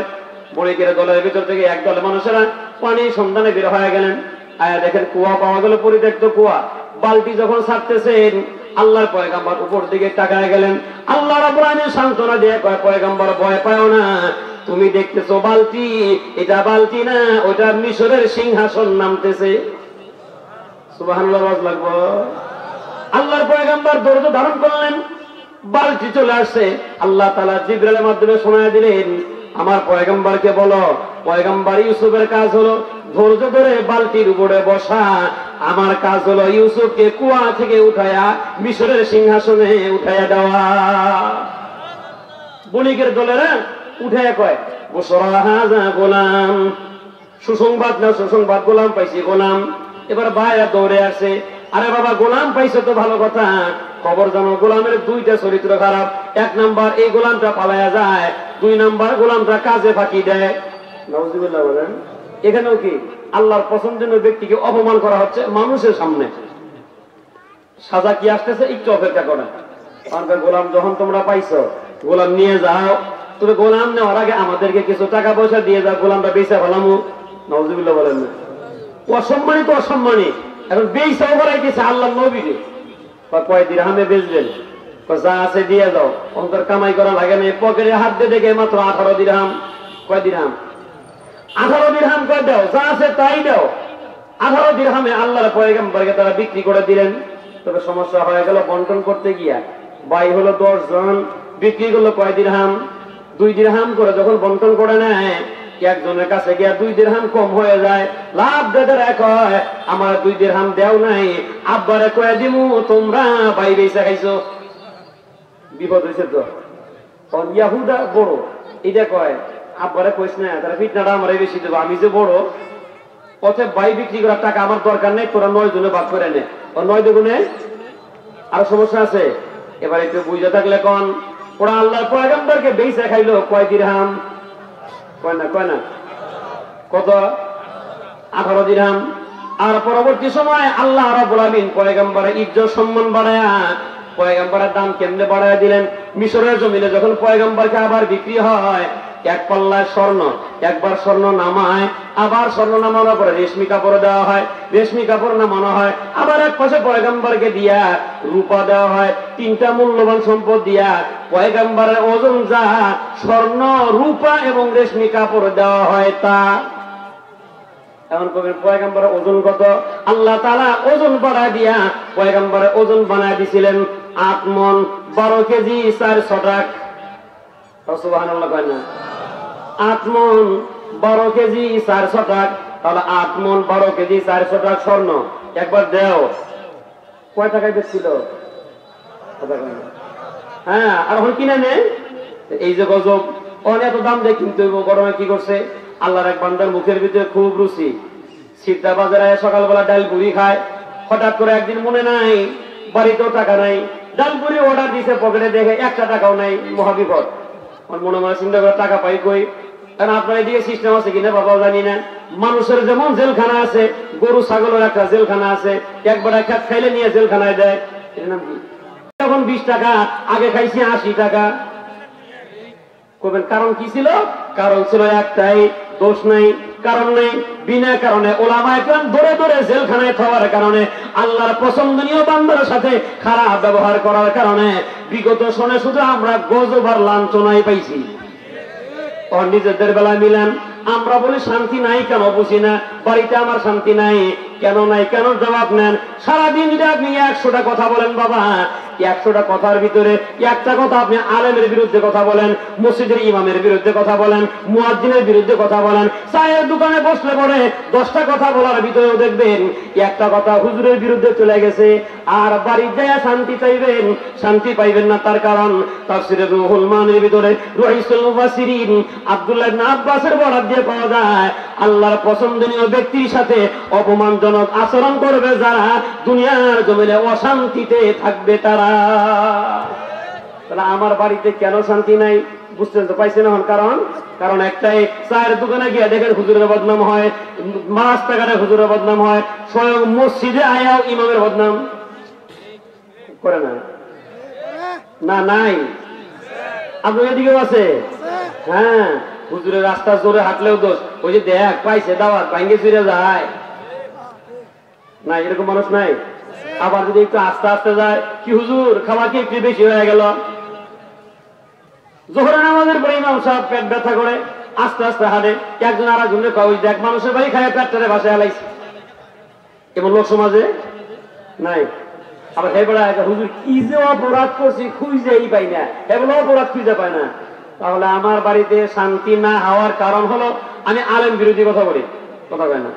বড়িকের দলের ভিতর থেকে এক দল মানুষেরা পানি সন্ধানে বের হয়ে গেলেন। আয়া দেখেন কুয়া পাওয়া গেল, পরিত্যক্ত কুয়া। বালতি যখন ছাড়তেছেন, আল্লাহর পয়গম্বর উপর দিকে তাকায় গেলেন। আল্লাহ রাব্বুল আলামিন সান্ত্বনা দিয়ে কয়, পয়গম্বর ভয় পাও না, তুমি দেখতেছো বালতি, এটা বালতি না, ওটা মিশরের সিংহাসন নামতেছে। সুবহানাল্লাহ লাগবো। আল্লাহর পয়গম্বর ধৈর্য ধারণ করলেন, বালতি চলে আসছে। আল্লাহ তাআলা জিবরাইলের মাধ্যমে শোনায় দিলেন, আমার পয়গম্বরকে বলো, পয়গম্বর ইউসুফের কাজ হলো ধৈর্য ধরে বালতির উপরে বসা, আমার কাজ হলো ইউসুফকে কুয়া থেকে উঠায়া মিশরের সিংহাসনে উঠায়া দেওয়া। বণিকের দলেরা উঠায়া কয়, বুশরা হাযা গোলাম, সুসংবাদ না সুসংবাদ, গোলাম পাইছি গোলাম। এবার ভাইরা দৌড়ে আসে, আরে বাবা গোলাম পাইছো তো ভালো কথা, খবর জানো গোলামের 2টা চরিত্র খারাপ। 1 নাম্বার এই গোলামটা পালায়া যায়, 2 নাম্বার গোলামটা কাজে ফাঁকি দেয়। নাউজুবিল্লাহ বলেন। এখানেও কি আল্লাহর পছন্দনীয় ব্যক্তিকে অপমান করা হচ্ছে মানুষের সামনে। সাজা কি আসতেছে, একটু অপেক্ষা করে। গোলাম যখন তোমরা পাইছো, গোলাম নিয়ে যাও। তুমি গোলাম নেওয়ার আগে আমাদেরকে কিছু টাকা পয়সা দিয়ে যাও, গোলামটা বেচা ফেলামু। নাউজুবিল্লাহ বলেন না, অসম্মানী তো অসম্মানী। এখন বেচাও করাইতেছে আল্লাহ নবীরে। কয় দিরহামে বেচবেন? যা আছে দিয়ে যাও, অন্তর কামাই করা লাগে না। পকেটে হাত দিয়ে দেখে মাত্র 18 দিরহাম। কয় দিরহাম? 18 দিরহাম। কয় দাও, যা আছে তাই দাও। 18 দিরহামে আল্লাহর পয়গম্বরকে তারা বিক্রি করে দিলেন। তবে সমস্যা হয়ে গেল বন্টন করতে গিয়া। ভাই হলো 10 জন, বিক্রি করলো কয় দিরহাম? 2 দিরহাম করে। যখন বন্টন করে নেয়, একজনের কাছে গিয়া 2 দিরহাম কম হয়ে যায়। লাভ দাদারা কয় আমার 2 দিরহাম দেও নাই, আব্বারে কয়ে দিমু তোমরা ভাই বেচা খাইছো। বিপদ হয়েছে তো। ইয়াহুদা বড়, এটা কয় আব্বারে কইস না, তারা ফিটনাটা আমার বেশি দেবো, আমি যে বড়। অতএব ভাই বিক্রি করার টাকা আমার দরকার নেই, তোরা 9 জনে ভাগ করে নে। 9 দুগুণে আরো সমস্যা আছে। এবার একটু বুঝে থাকলে কোন ওরা আল্লাহর পয়গম্বরকে বেচা খাইলো কয় দিরহাম? কয় না কত? 18 দিরহাম। আর পরবর্তী সময় আল্লাহ রাব্বুল আমিন পয়গম্বরের ইজ্জত সম্মান বাড়ায়া পয়গম্বরের দাম কেমনে বাড়ায় দিলেন। মিশরের জমিনে যখন পয়গম্বরকে আবার বিক্রি হয়, এক পাল্লায় স্বর্ণ, একবার স্বর্ণ নামায়, আবার স্বর্ণ নামানোর পরে রেশমি কাপড় দেওয়া হয়, রেশমি কাপড় নামানো হয়, আবার এক পাশে পয়গম্বরকে দিয়া রূপা দেওয়া হয়। 3টা মূল্যবান সম্পদ দিয়া পয়গম্বরের ওজন যা, স্বর্ণ, রূপা এবং রেশমি কাপড় দেওয়া হয় তা। এখন কবি পয়গম্বরের ওজন কত? আল্লাহ তাআলা ওজন বাড়ায় দিয়া পয়গম্বরের ওজন বানায় দিছিলেন 8 মণ 12 কেজি 400 টাকা। সুবহানাল্লাহ কয় না? 8 মণ 12 কেজি 400 টাকা। তাহলে 8 মণ 12 কেজি 400 টাকা স্বর্ণ একবার দেও, কয় টাকায় বেচছিল? হ্যাঁ, আর এখন কিনে নে। এই যে গজব, অনেক দাম দিয়ে কিনতে হইব। গরমে কি করছে? আল্লাহর এক বান্দার মুখের ভিতরে খুব রুচি, সিদ্ধা বাজারে সকালবেলা ডাল পুরি খায়। হঠাৎ করে একদিন মনে নাই, বাড়িতেও টাকা নাই, ডাল পুরি অর্ডার দিছে, পকেটে দেখে 1টা টাকাও নাই। মহাবিপদ। মনে মনে চিন্তা করে টাকা পাই কই? কারণ আপনার এদিকে সিস্টেম আছে কিনা বাবাও জানি না। মানুষের যেমন জেলখানা আছে, গরু ছাগলের একটা জেলখানা আছে, একবার একটা খাইলে নিয়ে জেলখানায় দেয়। এর নাম কি? এখন 20 টাকা, আগে খাইছি 80 টাকা। করবেন কারণ কি ছিল? কারণ ছিল একটাই, দোষ নাই, কারণ নেই। বিনা কারণে ওলামায়ে কেরাম ধরে ধরে জেলখানায় থাকার কারণে, আল্লাহর পছন্দনীয় বান্দার সাথে খারাপ ব্যবহার করার কারণে বিগত সনে শুধু আমরা গজব আর লাঞ্ছনাই পাইছি। নিজেদের বেলায় মিলান, আমরা বলি শান্তি নাই কেন বুঝি না। বাড়িতে আমার শান্তি নাই কেন নাই, কেন জবাব নেন। সারাদিন যদি আপনি 100টা কথা বলেন, বাবা 100টা কথার ভিতরে একটা কথা আপনি আলেমের বিরুদ্ধে কথা বলেন, মসজিদের ইমামের বিরুদ্ধে কথা বলেন, মুয়াজ্জিনের বিরুদ্ধে কথা বলেন, চায়ের দোকানে বসলে পরে 10টা কথা বলার ভিতরেও দেখবেন একটা কথা হুজুরের বিরুদ্ধে চলে গেছে। আর বাড়ির যায় শান্তি চাইবেন, শান্তি পাইবেন না। তার কারণ তাফসীরে রুহুল মানির ভিতরে রাইসুল মুফাসসিরিন আব্দুল্লাহ ইবনে আব্বাসের বরাত দিয়ে পাওয়া যায়, আল্লাহর পছন্দনীয় ব্যক্তির সাথে অপমানজনক আচরণ করবে যারা, দুনিয়ার জমিনে অশান্তিতে থাকবে তারা। তাহলে আমার বাড়িতে কেন শান্তি নাই বুঝতে তো পাইছেন এখন? কারণ একটাই, চায়ের দোকানে গিয়ে দেখেন হুজুরের বদনাম হয়, রাস্তাঘাটে হুজুরের বদনাম হয়, স্বয়ং মসজিদে আয়াও ইমামের বদনাম করে না? না নাই? আপনার এদিকেও আছে? হ্যাঁ, হুজুরের রাস্তা জোরে হাঁটলেও দোষ। ওই যে দেখ পাইছে দাওয়াত, ভাঙ্গে চুরে যায় না, এরকম মানুষ নাই? আবার যদি একটু আস্তে আস্তে যায়, কি হুজুর খাবার কি একটু বেশি হয়ে গেল? জোহরের নামাজের পরে ইমাম সাহেব পেট ব্যথা করে আস্তে আস্তে হাঁটে, একজন আর একজনের কয় ওই দেখ মানুষের বাড়ি খায় পেটটারে বাসায় হালাইছে। এমন লোক সমাজে নাই? আবার হে বড় হুজুর কি যে অপরাধ করছি খুঁজেই পাই না, এগুলো অপরাধ খুঁজে পায় না। তাহলে আমার বাড়িতে শান্তি না হওয়ার কারণ হলো আমি আলেম বিরোধী কথা বলি, কথা কয় না।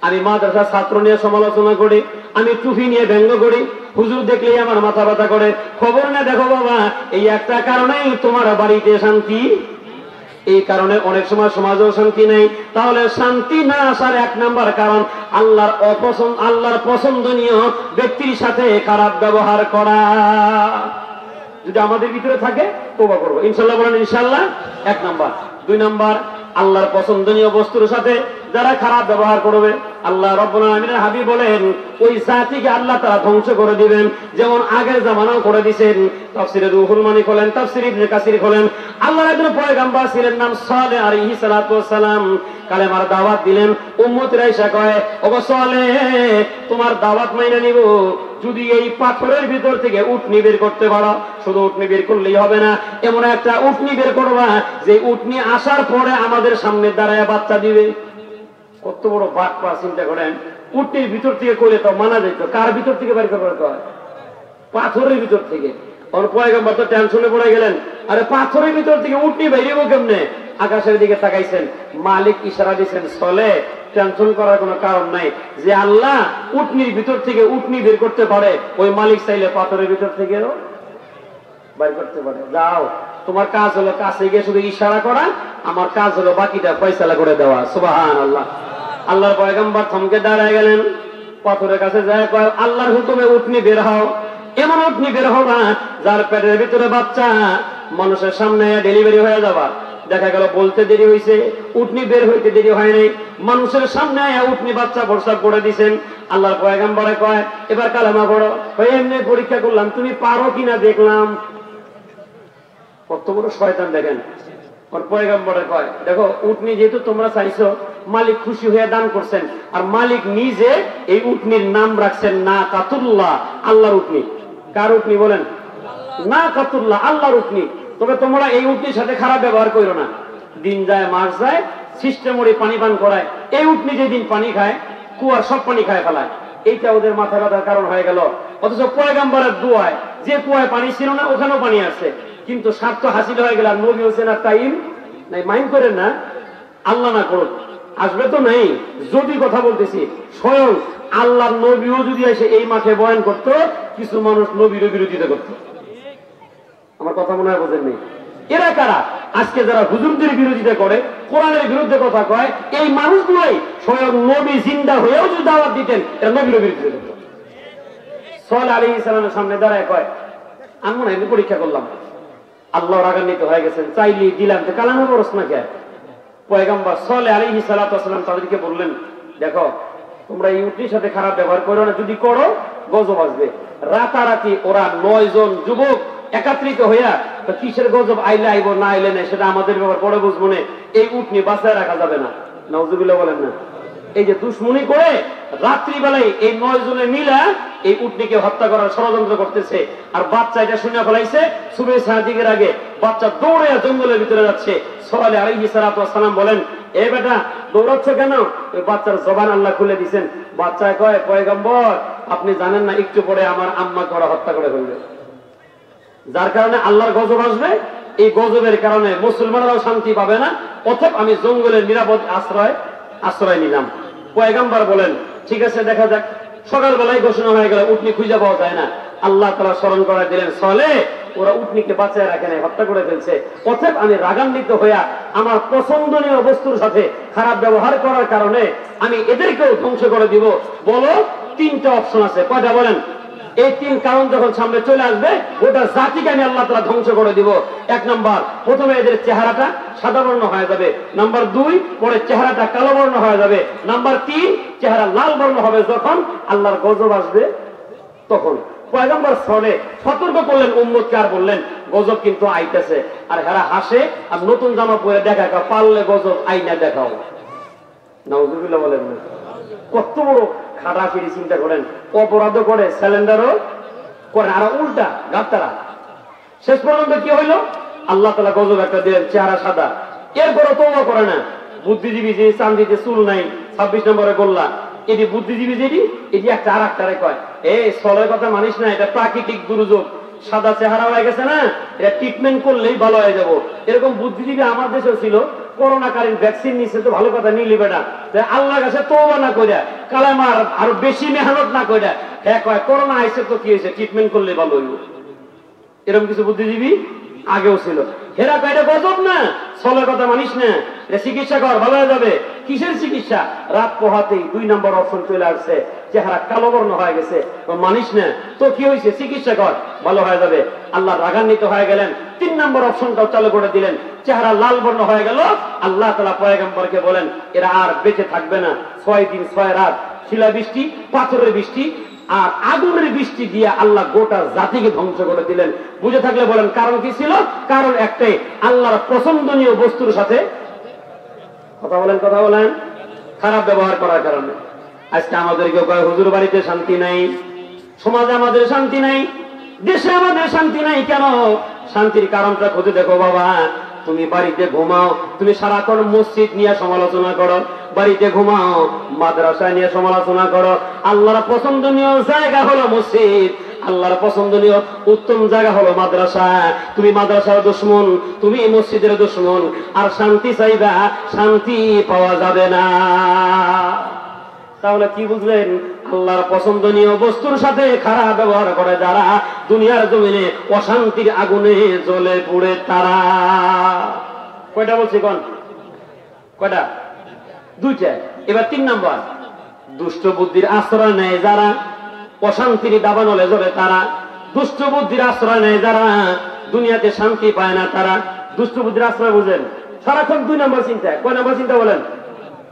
আমি মাদ্রাসার ছাত্র নিয়ে সমালোচনা করি, আমি টুপি নিয়ে ব্যঙ্গ করি, হুজুর দেখলেই আমার মাথা ব্যথা করে। খবর না দেখো বাবা, এই একটা কারণেই তোমার বাড়িতে শান্তি, এই কারণে অনেক সময় সমাজেও শান্তি নেই। তাহলে শান্তি না আসার 1 নাম্বার কারণ আল্লাহর পছন্দনীয় ব্যক্তির সাথে খারাপ ব্যবহার করা। যদি আমাদের ভিতরে থাকে তওবা করব ইনশাআল্লাহ, বলেন ইনশাআল্লাহ। 1 নাম্বার। 2 নাম্বার, আল্লাহর পছন্দনীয় বস্তুর সাথে যারা খারাপ ব্যবহার করবে, আল্লাহ রাব্বুল আলামিনের হাবিব বলেন ওই জাতিকে আল্লাহ তাআলা ধ্বংস করে দিবেন, যেমন আগের জামানাও করে দিয়েছেন। তাফসিরে রুহুল মানি বলেন, তাফসির ইবনে কাসির বলেন, আল্লাহর একজন পয়গম্বর ছিলেন নাম সালেহ আলাইহিস সালাতু ওয়াস সালাম, কালেমার দাওয়াত দিলেন। উম্মতরা এসে কয়, ওগো সালেহ, তোমার দাওয়াত মাইনা নিব যদি এই পাথরের ভিতর থেকে উটনি বের করতে পারো। শুধু উটনি বের করলেই হবে না, এমন একটা উটনি বের করবা যে উটনি আসার পরে আমাদের সামনে দাঁড়ায় বাচ্চা দিবে। কত বড় বাটপা চিন্তা করেন। উটনির ভিতর থেকে করলে তো মানা যেত, কার ভিতর থেকে বের করতে হয়? পাথরের ভিতর থেকে। পয়গম্বর তো টেনশনে পড়ে গেলেন, আরে পাথরের ভিতর থেকে উটনি বেরিয়ে কেমনে? আকাশের দিকে তাকাইছেন, মালিক ইশারা দিচ্ছেন, সালেহ টেনশন করার কোনো কারণ নাই, যে আল্লাহ উটনির ভিতর থেকে উটনি বের করতে পারে, ওই মালিক চাইলে পাথরের ভিতর থেকেও বের করতে পারে। যাও, তোমার কাজ হলো কাছে গিয়ে শুধু ইশারা করা, আমার কাজ হলো বাকিটা ফয়সালা করে দেওয়া। সুবহানাল্লাহ। আল্লাহর পয়গম্বর থমকে দাঁড়ায় গেলেন, পাথরের কাছে যায়, কয় আল্লাহর হুকুমে উটনি বের হও। এমন উটনি বের হবা যার পেটের ভিতরে বাচ্চা, মানুষের সামনে ডেলিভারি হয়ে যাবা। দেখা গেল বলতে দেরি হয়েছে, উটনি বের হইতে দেরি হয় নাই, মানুষের সামনে উটনি বাচ্চা প্রসাব করে দিছেন। আল্লাহর পয়গম্বরে কয়, এবার কালেমা পড়ো। এমনি পরীক্ষা করলাম, তুমি পারো কিনা দেখলাম। কত বড় শয়তান দেখেন। পয়গম্বরে কয়, দেখো উটনি যেহেতু তোমরা চাইছো, মালিক খুশি হয়ে দান করছেন, আর মালিক নিজে এই উটনির নাম রাখছেন নাকাতুল্লাহ, আল্লাহর উটনি। কার উটনি বলেন? নাকাতুল্লাহ, আল্লাহর উটনি। তবে তোমরা এই উটনির সাথে খারাপ ব্যবহার করো না। দিন যায় মাস যায়, সিস্টেম ওরে পানি পান করায়। এই উটনি যেদিন পানি খায়, কুয়ার সব পানি খায় ফেলায়। এইটা ওদের মাথা ব্যথার কারণ হয়ে গেল। অথচ পয়গম্বরের দোয়ায় যে কুয়ায় পানি ছিল না, ওখানেও পানি আসছে। কিন্তু স্বার্থ হাসিল হয়ে গেল, নবী হোসেন আর টাইম নাই। মাইন্ড করেন না, আল্লাহ না করুক, আসবে তো নেই। যদি কথা বলতেছি, স্বয়ং আল্লাহর নবীও যদি এসে এই মাঠে বয়ান করতো, কিছু মানুষ নবীর বিরোধিতা করতো। আমার কথা মনে হয় বোঝেন নেই। এরা কারা? আজকে যারা হুজুরদের বিরোধিতা করে, কোরআনের বিরুদ্ধে কথা কয়, এই মানুষগুলোই স্বয়ং নবী জিন্দা হয়েও যদি দাওয়াত দিতেন, এরা নবীর বিরোধিতা করত। সালেহ আলাইহিস সালামের সামনে দাঁড়ায় কয়, আমি মনে হয় পরীক্ষা করলাম, আল্লাহ রাগান্বিত হয়ে গেছেন, চাইলি দিলাম, তো কালামে বরস না কে? পয়গম্বর সালেহ আলাইহিস সালাতু ওয়াস সালাম তাদেরকে বললেন, দেখো তোমরা এই উটনির সাথে খারাপ ব্যবহার করো না, যদি করো গজব আসবে। রাতারাতি ওরা 9 জন যুবক একত্রিত হইয়া, তো কিসের গজব আইলে আইব না আইলে না সেটা আমাদের ব্যাপার, পরে বুঝবো না। এই উটনি বাঁচায় রাখা যাবে না। নাউজুবিল্লাহ বলেন না। এই যে দুশ্মনী করে রাত্রিবেলায় এই 9 জনে মিলা এই উটনিকে হত্যা করার ষড়যন্ত্র করতেছে। আর বাচ্চা এটা শুনে ফেলাইছে, সুবে সাদিকের আগে বাচ্চা দৌড়ে জঙ্গলের ভিতরে যাচ্ছে। সালেহ আলাইহিস সালাতু ওয়াস সালাম বলেন, এ বেটা দৌড়াচ্ছ কেন? ওই বাচ্চার জবান আল্লাহ খুলে দিয়েছেন। বাচ্চায় কয়, পয়গম্বর আপনি জানেন না, একটু পরে আমার আম্মাকে ওরা হত্যা করে ফেলবে, যার কারণে আল্লাহর গজব আসবে। এই গজবের কারণে মুসলমানরাও শান্তি পাবে না, অথবা আমি জঙ্গলের নিরাপদ আশ্রয় নিলাম। পয়গম্বর বলেন, ঠিক আছে দেখা যাক। সকালবেলায় ঘোষণা হয়ে গেল, উটনি খুঁজে পাওয়া যায় না। আল্লাহ তাআলা স্মরণ করে দিলেন, সালেহ ওরা উটনিকে বাঁচায় রাখে নাই, হত্যা করে ফেলছে। অতএব আমি রাগান্বিত হইয়া আমার পছন্দনীয় বস্তুর সাথে খারাপ ব্যবহার করার কারণে আমি এদেরকেও ধ্বংস করে দিব। বলো, 3টা অপশন আছে, কয়টা বলেন? এই 3 কারণ যখন সামনে চলে আসবে, গোটা জাতিকে আমি আল্লাহ তাআলা ধ্বংস করে দিব। 1 নাম্বার, প্রথমে এদের চেহারাটা সাদা বর্ণ হয়ে যাবে। নাম্বার 2, পরে চেহারাটা কালো বর্ণ হয়ে যাবে। নাম্বার 3, চেহারা লাল বর্ণ হবে। যখন আল্লাহর গজব আসবে তখন পয়গম্বর সালেহ সতর্ক করলেন উম্মতকে, আর বললেন গজব কিন্তু আইতেছে। আর হেরা হাসে, আর নতুন জামা পরে দেখা, পারলে গজব আইনা দেখাও। নাউজুবিল্লাহ বলেন না। কত বড় খাটাফিরি চিন্তা করেন। অপরাধও করে, স্যালেন্ডারও করে, আর উল্টা গাপ্তারা। শেষ পর্যন্ত কি হইল? আল্লাহ তাআলা গজব একটা দিলেন, চেহারা সাদা। এরপরও তওবা করে না। বুদ্ধিজীবী যে চান্দিতে চুল নাই, 26 নম্বরে গোল্লা, এটি বুদ্ধিজীবী যেটি, এটি একটা আর একটারে কয়, এই সলের কথা মানিস না, এটা প্রাকৃতিক দুর্যোগ, সাদা চেহারা হয়ে গেছে না, এটা ট্রিটমেন্ট করলেই ভালো হয়ে যাব। এরকম বুদ্ধিজীবী আমার দেশেও ছিল। করোনাকালীন ভ্যাকসিন নিচ্ছে, তো ভালো কথা নিয়ে লিবে না, আল্লাহর কাছে তওবা না কইরা, কালেমার আরো বেশি মেহনত না কইরা, হ্যাঁ কয় করোনা আইছে তো কি হয়েছে, ট্রিটমেন্ট করলে ভালো হইব। এরকম কিছু বুদ্ধিজীবী আগেও ছিল। হেরা কয় এটা গজব না, চলে কথা মানিস না, চিকিৎসা কর ভালো হয়ে যাবে। কিসের চিকিৎসা? রাত পোহাতেই 2 নম্বর অপশন চলে আসছে, চেহারা কালো বর্ণ হয়ে গেছে, মানিস না তো কি হয়েছে, চিকিৎসা কর ভালো হয়ে যাবে। আল্লাহ রাগান্বিত হয়ে গেলেন, 3 নম্বর অপশনটাও চালু করে দিলেন, চেহারা লাল বর্ণ হয়ে গেল। আল্লাহ তাআলা পয়গম্বরকে বলেন এরা আর বেঁচে থাকবে না। 6 দিন 6 রাত শিলা বৃষ্টি, পাথরের বৃষ্টি আর আগুনের বৃষ্টি দিয়ে আল্লাহ গোটা জাতিকে ধ্বংস করে দিলেন। বুঝে থাকলে বলেন কারণ কি ছিল? কারণ একটাই, আল্লাহর পছন্দনীয় বস্তুর সাথে কথা বলেন খারাপ ব্যবহার করার কারণে। আজকে আমাদেরকে কয় হুজুর বাড়িতে শান্তি নাই, সমাজে আমাদের শান্তি নাই, দেশে আমাদের শান্তি নাই। কেন? শান্তির কারণটা খুঁজে দেখো বাবা। তুমি বাড়িতে ঘুমাও, তুমি সারাক্ষণ মসজিদ নিয়ে সমালোচনা করো, বাড়িতে ঘুমাও মাদ্রাসা নিয়ে সমালোচনা করো। আল্লাহর পছন্দনীয় জায়গা হলো মসজিদ, আল্লাহর পছন্দনীয় উত্তম জায়গা হলো মাদ্রাসা। তুমি মাদ্রাসার দুশমন, তুমি মসজিদের দুশমন, আর শান্তি চাইবা, শান্তি পাওয়া যাবে না। তাহলে কি বুঝলেন? আল্লাহর পছন্দনীয় বস্তুর সাথে খারাপ ব্যবহার করে যারা, দুনিয়ার জমিনে অশান্তির আগুনে জ্বলে পুড়ে তারা। কয়টা বলছি কোন? কয়টা? 2টা। এবার 3 নম্বর, দুষ্ট বুদ্ধির আশ্রয় নেয় যারা, অশান্তির দাবানলে জ্বলে তারা। দুষ্ট বুদ্ধির আশ্রয় নেয় যারা, দুনিয়াতে শান্তি পায় না তারা। দুষ্ট বুদ্ধির আশ্রয় বুঝেন, সারাক্ষণ 2 নম্বর চিন্তা। কয় নম্বর চিন্তা বলেন?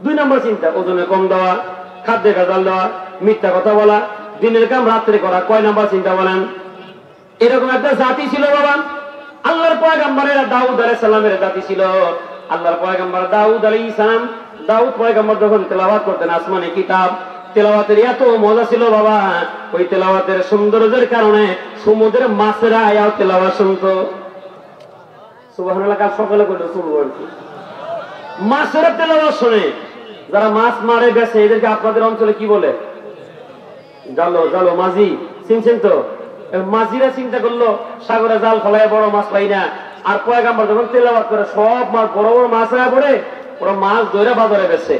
2 নম্বর চিন্তা। ওজনে কম দেওয়া, খাদ্যে ভেজাল দেওয়া, মিথ্যা কথা বলা, দিনের কাম রাত্রে করা। কয় নম্বর চিন্তা বলেন? এরকম একটা জাতি ছিল বাবা, আল্লাহর পয়গম্বরের দাউদ আলাইহিস সালামের জাতি ছিল। আল্লাহর পয়গম্বর দাউদ আলাইহিস সালাম, দাউদ পয়গম্বর যখন তেলাওয়াত করতেন আসমানি কিতাব, তেলাওয়াতের এত মজা ছিল বাবা, ওই তেলাওয়াতের সৌন্দর্যের কারণে সমুদ্রের মাছেরা আয়াও তেলাওয়াত শুনতো। সুবহানাল্লাহ। কাল সকালে কইলো শুনবো আর কি, মাছেরা তেলাওয়াত শুনে। যারা মাছ মারে বেছে এদেরকে আপনাদের অঞ্চলে কি বলে? জালো, জালো, মাঝি। চিনছেন তো? মাঝিরা চিন্তা করলো সাগরে জাল ফেলায় বড় মাছ পাই না, আর পয়গম্বর যখন তেলাওয়াত করে সব মাছ বড় বড় মাছ পড়ে, ওরা মাছ ধরে বাজারে বেছে।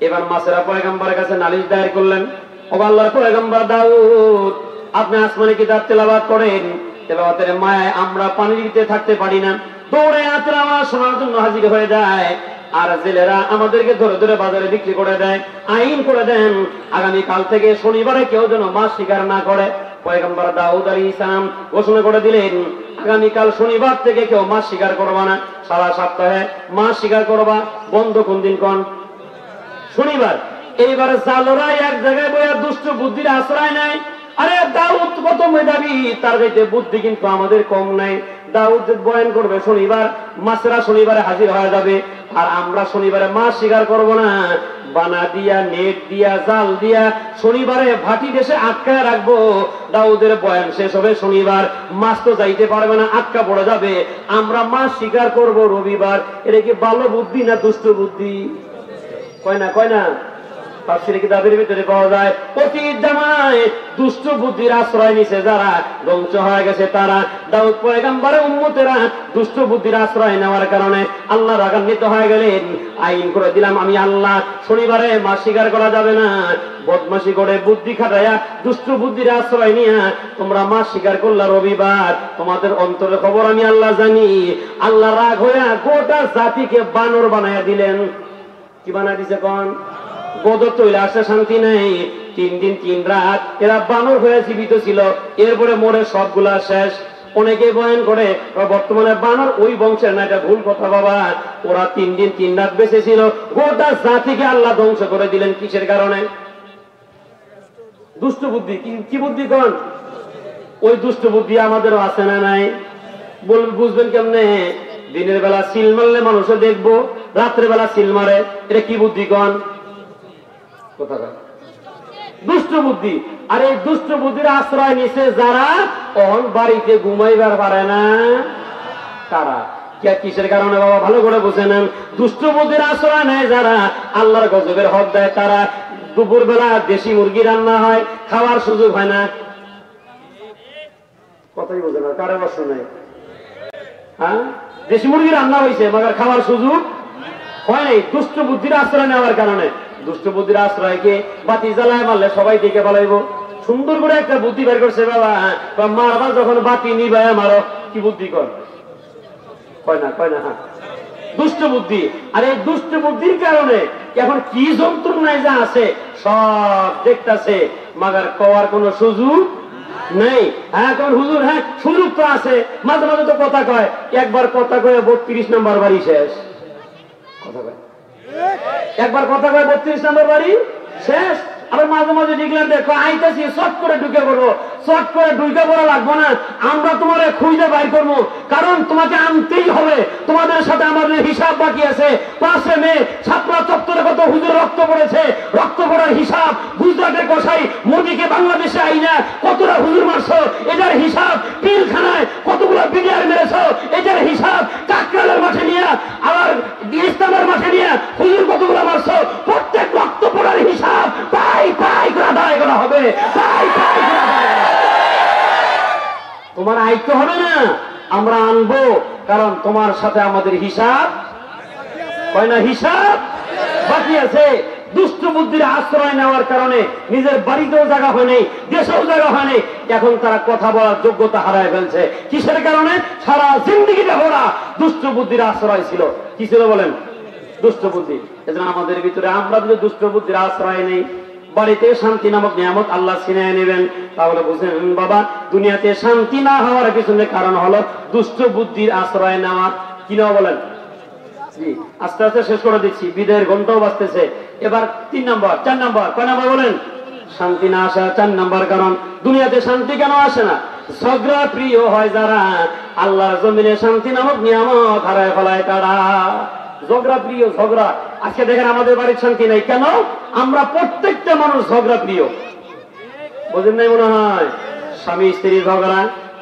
এবার মাছেরা পয়গম্বরের কাছে নালিশ দায়ের করলেন, ও আল্লাহর পয়গম্বর দাউদ, আপনি আসমানি কিতাব তেলাওয়াত করেন, তেলাওয়াতের মায়ায় আমরা পানির ভিতরে থাকতে পারি না, দৌড়ে আতরা আওয়াজ শোনার জন্য হাজির হয়ে যায়। আর জেলেরা আমাদেরকে ধরে ধরে বাজারে বিক্রি করে দেয়। আইন করে দেন আগামী কাল থেকে শনিবারে কেউ যেন মাছ শিকার না করে। পয়গম্বর দাউদ আলাইহিস সালাম ঘোষণা করে দিলেন, আগামীকাল শনিবার থেকে কেউ মাছ শিকার করবা না, সারা সপ্তাহে মাছ শিকার করবা। বন্ধ কোন দিন? কোন? শনিবার। এইবার জালরা এক জায়গায় বইয়া দুষ্ট বুদ্ধির আশ্রয় নেয়। আরে দাউদ কত মেধাবী, তার চাইতে বুদ্ধি কিন্তু আমাদের কম নাই। দাউদ বয়ান করবে শনিবার, মাছেরা শনিবারে হাজির হয়ে যাবে, আর আমরা শনিবারে মাছ শিকার করব না, বানা দিয়া, নেট দিয়া, জাল দিয়া শনিবারে ভাটি দেশে আটকায় রাখবো। দাউদের বয়ান শেষ হবে শনিবার, মাছ তো যাইতে পারবে না, আটকা পড়ে যাবে, আমরা মাছ শিকার করব রবিবার। এটা কি ভালো বুদ্ধি না দুষ্ট বুদ্ধি? কয় না, কয় না? তাফসীরে কিতাবের ভিতরে পাওয়া যায়, অতীত জামানায় দুষ্ট বুদ্ধির আশ্রয় নিছে যারা, ধ্বংস হয়ে গেছে তারা। দাউদ পয়গম্বরের উম্মতেরা দুষ্ট বুদ্ধির আশ্রয় নেওয়ার কারণে আল্লাহ রাগান্বিত হয়ে গেলেন। আইন করে দিলাম আমি আল্লাহ, শনিবারে মাছ শিকার করা যাবে না। বদমাশি করে বুদ্ধি খাটাইয়া দুষ্ট বুদ্ধির আশ্রয় নিয়া তোমরা মাছ শিকার করলা রবিবার, তোমাদের অন্তরের খবর আমি আল্লাহ জানি। আল্লাহ রাগ হইয়া গোটা জাতিকে বানর বানাইয়া দিলেন। কি বানাই দিছে কোন? বদর তৈলে আসে শান্তি নেই। 3 দিন 3 রাত এরা বানর হয়ে জীবিত ছিল, এরপরে মরে সবগুলা শেষ। অনেকে বয়ান করে বর্তমানে বানর ওই বংশের না, এটা ভুল কথা বাবা। ওরা 3 দিন 3 রাত বেঁচে ছিল, গোটা জাতিকে আল্লাহ ধ্বংস করে দিলেন। কিসের কারণে? দুষ্ট বুদ্ধি। কি বুদ্ধি কোন? ওই দুষ্ট বুদ্ধি আমাদেরও আছে না নাই? বুঝবেন কেমনে? দিনের বেলা সিল মারলে মানুষও দেখবো, রাত্রে বেলা সিল মারে, এটা কি বুদ্ধি কোন? দুষ্ট বুদ্ধি। আর এই দুষ্ট বুদ্ধির আশ্রয় নিছে যারা, অন বাড়িতে ঘুমাইবার পারে না তারা। কিসের কারণে বাবা? ভালো করে বুঝে নেন। দুষ্ট বুদ্ধির আশ্রয় নেয় যারা, আল্লাহর গজবের হক দেয় তারা। দুপুর বেলা দেশি মুরগি রান্না হয়, খাওয়ার সুযোগ হয় না। কথাই বোঝে না, কারো বসে নাই। হ্যাঁ, দেশি মুরগি রান্না হয়েছে, মगर খাওয়ার সুযোগ হয় নাই, দুষ্ট বুদ্ধির আশ্রয় নেওয়ার কারণে। দুষ্ট বুদ্ধির আশ্রয়কে বাতি জ্বালায় মারলে সবাই দেখে পালাইব। সুন্দর করে একটা বুদ্ধি বের করছে বাবা, মারবা যখন বাতি নিবায় মারো। কি বুদ্ধি কর? কয় না, কয় না? হ্যাঁ, দুষ্ট বুদ্ধি। আর এই দুষ্ট বুদ্ধির কারণে এখন কি যন্ত্রণায় যা আছে সব দেখতেছে, মাগার কওয়ার কোনো সুযোগ নেই। হ্যাঁ কোন হুজুর, হ্যাঁ সুযোগ তো আছে, মাঝে মাঝে তো কথা কয়, একবার কথা কয়ে 32 নম্বর বাড়ি শেষ। কথা কয় একবার কথা কয় 32 নম্বর বাড়ি শেষ। আবার মাঝে মাঝে ডিক্লার দেখো আইতাছি, শর্ট করে ঢুকে পড়বো, শর্ট করে ঢুকে পড়া লাগবো না, আমরা তোমার খুঁজে বাইর করবো, কারণ তোমাকে আনতেই হবে, তোমাদের সাথে আমাদের হিসাব বাকি আছে। 5 মে ছাত্রা চত্বরে কত হুজুর রক্ত পড়েছে, রক্ত পড়ার হিসাব গুজরাটের কসাই মোদীকে বাংলাদেশে আইনা কতটা হুজুর মারছো, এটার হিসাব পিলখানায় কতগুলো বিডিআর মেরেছো, এটার হিসাব কাকরালের মাঠে নিয়ে আবার ইসলামের মাঠে নিয়ে হুজুর কতগুলো মারছো, প্রত্যেক রক্ত পড়ার হিসাব আদায় করা হবে। তোমার আইতে হবে না, আমরা আনবো, কারণ তোমার সাথে আমাদের হিসাব হয় না, হিসাব বাকি আছে। দুষ্ট বুদ্ধির আশ্রয় নেওয়ার কারণে নিজের বাড়িতেও জায়গা হয় নাই, দেশেও জায়গা হয় নাই, এখন তারা কথা বলার যোগ্যতা হারায় ফেলছে। কিসের কারণে? সারা জিন্দেগিটা ওরা দুষ্ট বুদ্ধির আশ্রয় ছিল। কি ছিল বলেন? দুষ্ট বুদ্ধি। এজন্য আমাদের ভিতরে আমরা যদি দুষ্ট বুদ্ধির আশ্রয় নেই, বাড়িতে শান্তি নামক নিয়ামত আল্লাহ ছিনিয়ে নেবেন, তাহলে বুঝেন বাবা দুনিয়াতে শান্তি না হওয়ার পিছনে কারণ হলো দুষ্ট বুদ্ধির আশ্রয় নেওয়া। কি না বলেন? জি, আস্তে আস্তে শেষ করে দিচ্ছি, বিদায়ের ঘন্টাও বাজতেছে। এবার 3 নম্বর, 4 নম্বর, কয় নম্বর বলেন? শান্তি না আসা 4 নম্বর কারণ। দুনিয়াতে শান্তি কেন আসে না? ঝগড়া প্রিয় হয় যারা, আল্লাহর জমিনে শান্তি নামক নিয়ামত হারায় ফেলায় তারা। ঝগড়া প্রিয়, ঝগড়া। আজকে দেখেন আমাদের বাড়ির শান্তি নাই কেন? আমরা প্রত্যেকটা মানুষ ঝগড়া প্রিয়। বুঝেন নাই মনে হয়? স্বামী স্ত্রী ঝগড়া,